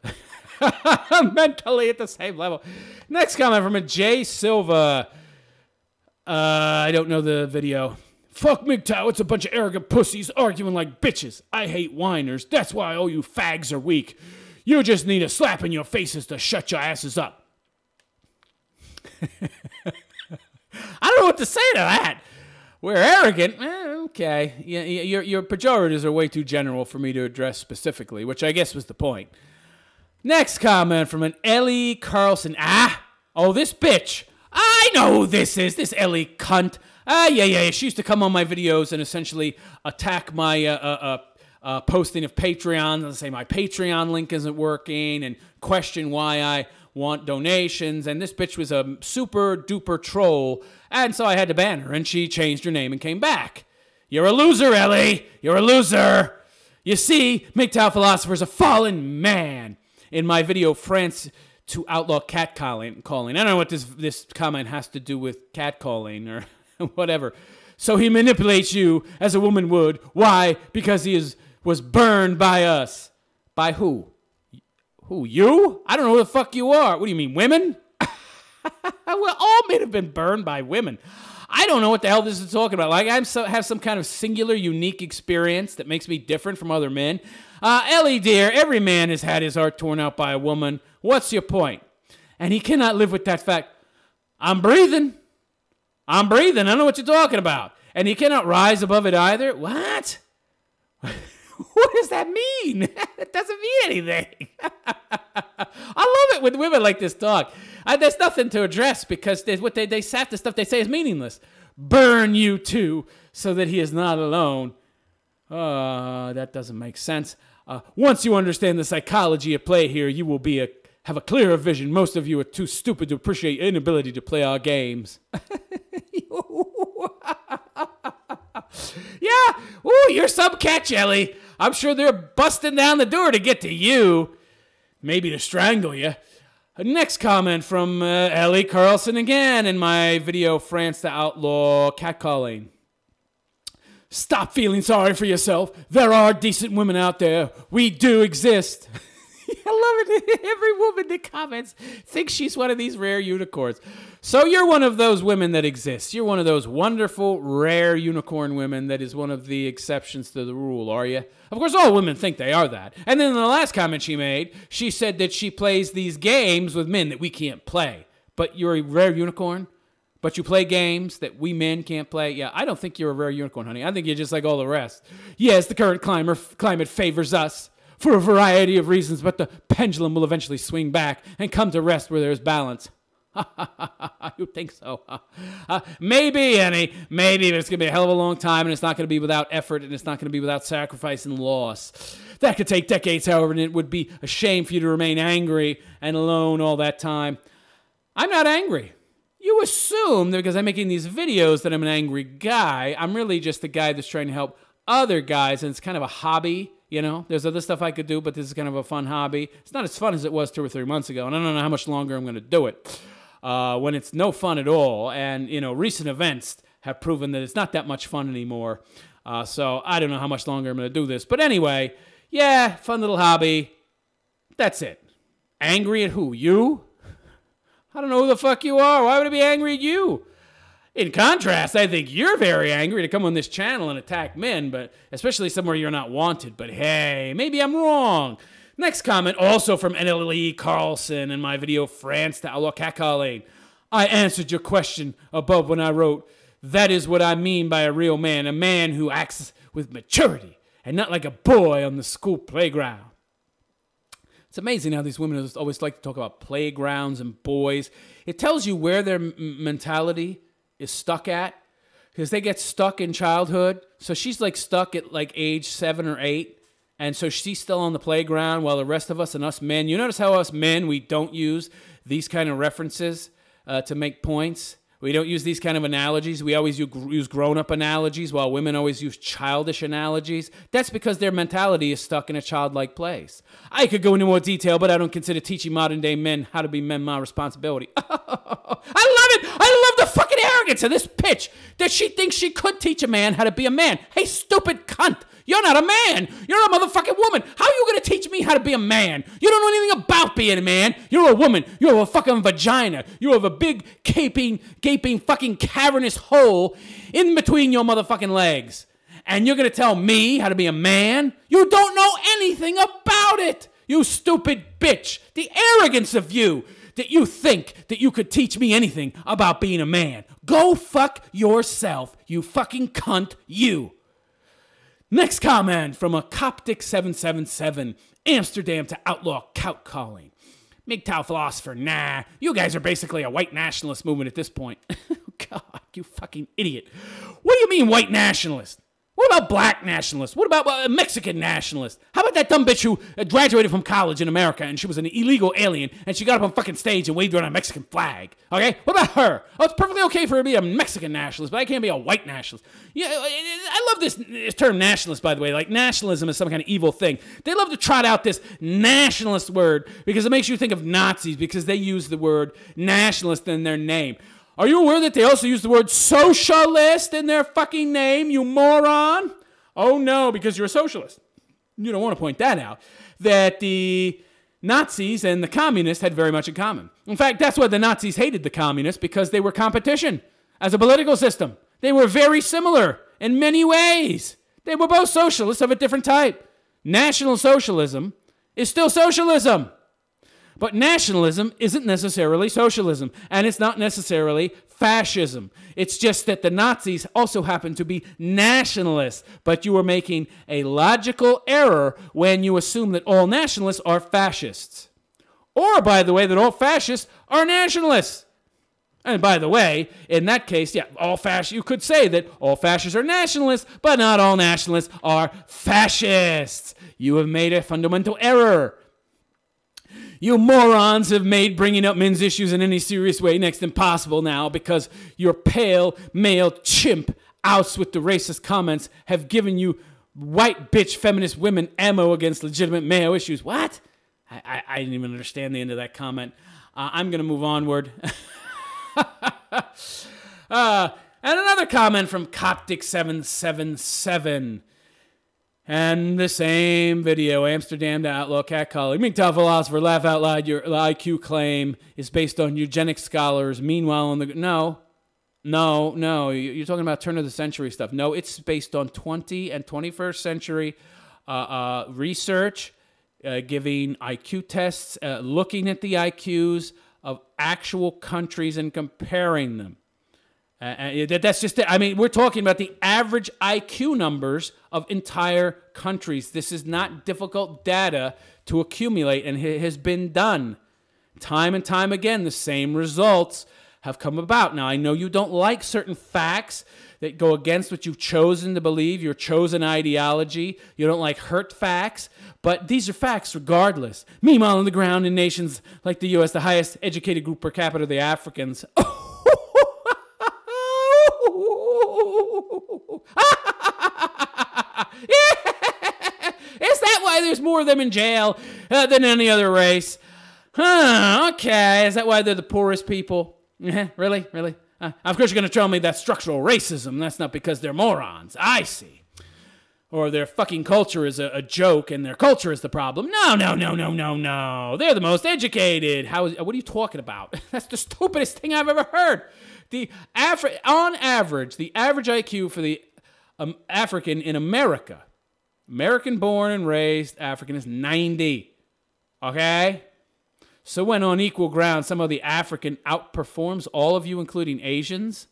Mentally at the same level. Next comment from a J Silva. I don't know the video. Fuck MGTOW, it's a bunch of arrogant pussies arguing like bitches. I hate whiners. That's why all you fags are weak. You just need a slap in your faces to shut your asses up. I don't know what to say to that. We're arrogant. Okay. Your pejoratives are way too general for me to address specifically, which I guess was the point. Next comment from an Ellie Carlson. Oh, this bitch. I know who this is. This Ellie cunt. Yeah. She used to come on my videos and essentially attack my posting of Patreon and say my Patreon link isn't working and question why I want donations. And this bitch was a super duper troll. And so I had to ban her, and she changed her name and came back. You're a loser, Ellie. You're a loser. You see, MGTOW Philosopher's a fallen man. In my video, France to outlaw catcalling. I don't know what this comment has to do with catcalling or whatever. So he manipulates you as a woman would. Why? Because he was burned by us. By who? Who, you? I don't know who the fuck you are. What do you mean, women? Well, all men have been burned by women. I don't know what the hell this is talking about. Like, I have some kind of singular, unique experience that makes me different from other men. Ellie, dear, every man has had his heart torn out by a woman. What's your point? And he cannot live with that fact. I'm breathing. I don't know what you're talking about. And he cannot rise above it either. What? What does that mean? It doesn't mean anything. I love it when women like this talk. There's nothing to address because what they sat the stuff they say is meaningless. Burn you too, so that he is not alone. That doesn't make sense. Once you understand the psychology at play here, you will have a clearer vision. Most of you are too stupid to appreciate inability to play our games. Yeah. Ooh, you're some catch, Ellie. I'm sure they're busting down the door to get to you. Maybe to strangle you. Next comment from Ellie Carlson again in my video, France to Outlaw Catcalling. Stop feeling sorry for yourself. There are decent women out there. We do exist. I love it. Every woman that comments thinks she's one of these rare unicorns. So you're one of those women that exists. You're one of those wonderful, rare unicorn women that is one of the exceptions to the rule, are you? Of course, all women think they are that. And then in the last comment she made, she said that she plays these games with men that we can't play. But you're a rare unicorn? But you play games that we men can't play? Yeah, I don't think you're a rare unicorn, honey. I think you're just like all the rest. Yes, the current climate favors us for a variety of reasons, but the pendulum will eventually swing back and come to rest where there's balance. You think so? Maybe, Annie. Maybe, but it's going to be a hell of a long time, and it's not going to be without effort, and it's not going to be without sacrifice and loss. That could take decades, however, and it would be a shame for you to remain angry and alone all that time. I'm not angry. You assume that because I'm making these videos that I'm an angry guy. I'm really just a guy that's trying to help other guys, and it's kind of a hobby. You know, there's other stuff I could do, but this is kind of a fun hobby. It's not as fun as it was 2 or 3 months ago, and I don't know how much longer I'm going to do it. When it's no fun at all, and, you know, recent events have proven that it's not that much fun anymore. So I don't know how much longer I'm going to do this. But anyway, yeah, fun little hobby. That's it. Angry at who? You? I don't know who the fuck you are. Why would I be angry at you? In contrast, I think you're very angry to come on this channel and attack men, but especially somewhere you're not wanted. But hey, maybe I'm wrong. Next comment, also from NLE Carlson in my video, France to Outlaw Catcalling. I answered your question above when I wrote, that is what I mean by a real man, a man who acts with maturity and not like a boy on the school playground. It's amazing how these women always like to talk about playgrounds and boys. It tells you where their mentality is stuck at, because they get stuck in childhood. So she's like stuck at like age 7 or 8, and so she's still on the playground while the rest of us and us men, you notice how us men, we don't use these kind of references to make points. We don't use these kind of analogies. We always use grown-up analogies while women always use childish analogies. That's because their mentality is stuck in a childlike place. I could go into more detail, but I don't consider teaching modern-day men how to be men my responsibility. I love it. I love the fucking arrogance of this bitch that she thinks she could teach a man how to be a man. Hey, stupid cunt. You're not a man. You're a motherfucking woman. How are you going to teach me how to be a man? You don't know anything about being a man. You're a woman. You have a fucking vagina. You have a big, gaping, fucking cavernous hole in between your motherfucking legs. And you're going to tell me how to be a man? You don't know anything about it. You stupid bitch. The arrogance of you that you think that you could teach me anything about being a man. Go fuck yourself, you fucking cunt, you. Next comment from a Coptic 777, Amsterdam to Outlaw Catcalling. MGTOW Philosopher, nah, you guys are basically a white nationalist movement at this point. God, you fucking idiot. What do you mean white nationalist? What about black nationalists? What about Mexican nationalists? How about that dumb bitch who graduated from college in America and she was an illegal alien and she got up on fucking stage and waved around a Mexican flag? Okay? What about her? Oh, it's perfectly okay for her to be a Mexican nationalist, but I can't be a white nationalist. Yeah, I love this term nationalist, by the way. Like, nationalism is some kind of evil thing. They love to trot out this nationalist word because it makes you think of Nazis because they use the word nationalist in their name. Are you aware that they also use the word socialist in their fucking name, you moron? Oh no, because you're a socialist. You don't want to point that out. That the Nazis and the communists had very much in common. In fact, that's why the Nazis hated the communists, because they were competition as a political system. They were very similar in many ways. They were both socialists of a different type. National Socialism is still socialism. But nationalism isn't necessarily socialism, and it's not necessarily fascism. It's just that the Nazis also happen to be nationalists, but you are making a logical error when you assume that all nationalists are fascists. Or, by the way, that all fascists are nationalists. And by the way, in that case, yeah, you could say that all fascists are nationalists, but not all nationalists are fascists. You have made a fundamental error. You morons have made bringing up men's issues in any serious way next to impossible now because your pale male chimp outs with the racist comments have given you white bitch feminist women ammo against legitimate male issues. What? I didn't even understand the end of that comment. I'm going to move onward. And another comment from Coptic777. And the same video, Amsterdam to Outlaw Catcalling. MGTOW philosopher, laugh out loud, your IQ claim is based on eugenics scholars. Meanwhile, no, you're talking about turn of the century stuff. No, it's based on 20 and 21st century research, giving IQ tests, looking at the IQs of actual countries and comparing them. That's just it. I mean, we're talking about the average IQ numbers of entire countries. This is not difficult data to accumulate, and it has been done. Time and time again, the same results have come about. Now, I know you don't like certain facts that go against what you've chosen to believe, your chosen ideology. You don't like hurt facts, but these are facts regardless. Meanwhile, on the ground in nations like the U.S., the highest educated group per capita, the Africans. Is that why there's more of them in jail than any other race? Okay. Is that why they're the poorest people? Really? Of course you're going to tell me that's structural racism. That's not because they're morons. I see. Or their fucking culture is a joke and their culture is the problem. No. They're the most educated. What are you talking about? That's the stupidest thing I've ever heard. On average, the average IQ for the African in America, American born and raised African, is 90. Okay? So when on equal ground, some of the African outperforms all of you, including Asians,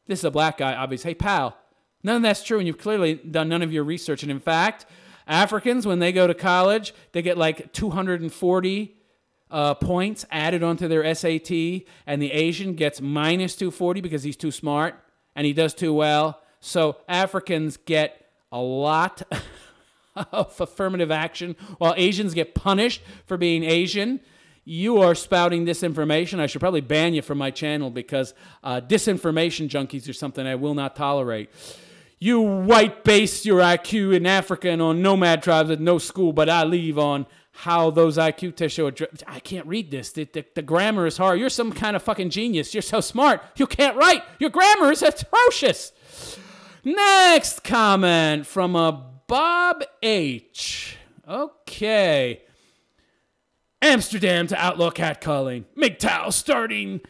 this is a black guy, obviously. Hey, pal, none of that's true, and you've clearly done none of your research. And in fact, Africans, when they go to college, they get like 240 points added onto their SAT, and the Asian gets minus 240 because he's too smart and he does too well. So Africans get a lot of affirmative action while Asians get punished for being Asian. You are spouting disinformation. I should probably ban you from my channel because disinformation junkies are something I will not tolerate. You white base your IQ in Africa and on nomad tribes with no school, but I leave on how those IQ tests show. I can't read this. The grammar is hard. You're some kind of fucking genius. You're so smart. You can't write. Your grammar is atrocious. Next comment from Bob H. Okay. Amsterdam to Outlaw Catcalling. MGTOW starting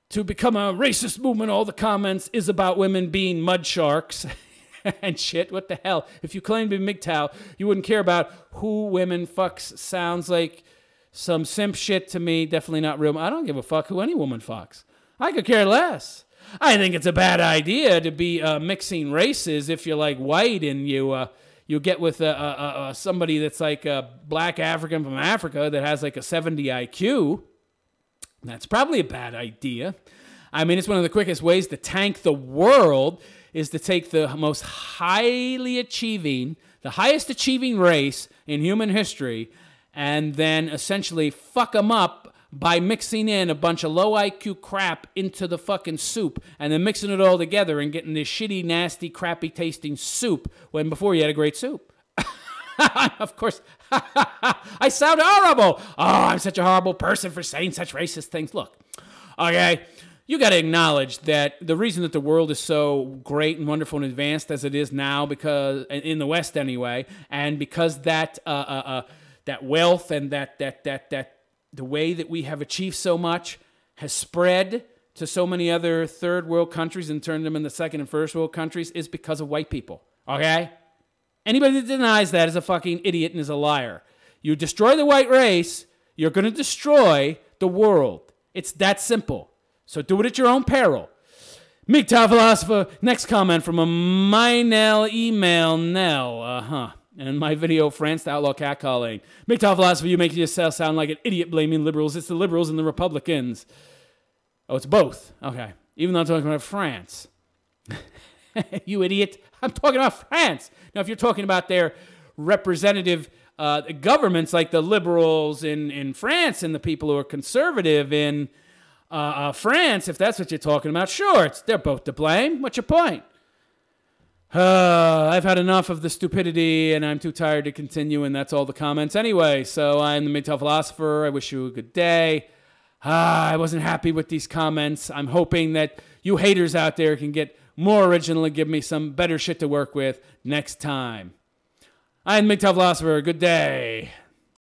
to become a racist movement. All the comments is about women being mud sharks. And shit, what the hell? If you claim to be MGTOW, you wouldn't care about who women fucks. Sounds like some simp shit to me. Definitely not real. I don't give a fuck who any woman fucks. I could care less. I think it's a bad idea to be mixing races if you're like white and you get with somebody that's like a black African from Africa that has like a 70 IQ. That's probably a bad idea. I mean, it's one of the quickest ways to tank the world is to take the most highly achieving, the highest achieving race in human history, and then essentially fuck them up by mixing in a bunch of low IQ crap into the fucking soup and then mixing it all together and getting this shitty, nasty, crappy tasting soup when before you had a great soup. Of course, I sound horrible. Oh, I'm such a horrible person for saying such racist things. Look, okay, you got to acknowledge that the reason that the world is so great and wonderful and advanced as it is now, because in the West anyway, and because that that wealth and that the way that we have achieved so much has spread to so many other third world countries and turned them into second and first world countries is because of white people. Okay? Anybody that denies that is a fucking idiot and is a liar. You destroy the white race, you're going to destroy the world. It's that simple. So do it at your own peril. MGTOW Philosopher, next comment from a MyNell email Nell. And my video, France, the Outlaw Catcalling. MGTOW Philosopher, you make yourself sound like an idiot blaming liberals. It's the liberals and the Republicans. Oh, it's both. Okay. Even though I'm talking about France. You idiot. I'm talking about France. Now, if you're talking about their representative governments like the liberals in France and the people who are conservative in France, if that's what you're talking about, sure, they're both to blame. What's your point? I've had enough of the stupidity, and I'm too tired to continue, and that's all the comments anyway. So I'm the MGTOW Philosopher. I wish you a good day. I wasn't happy with these comments. I'm hoping that you haters out there can get more original and give me some better shit to work with next time. I'm the MGTOW Philosopher. Good day.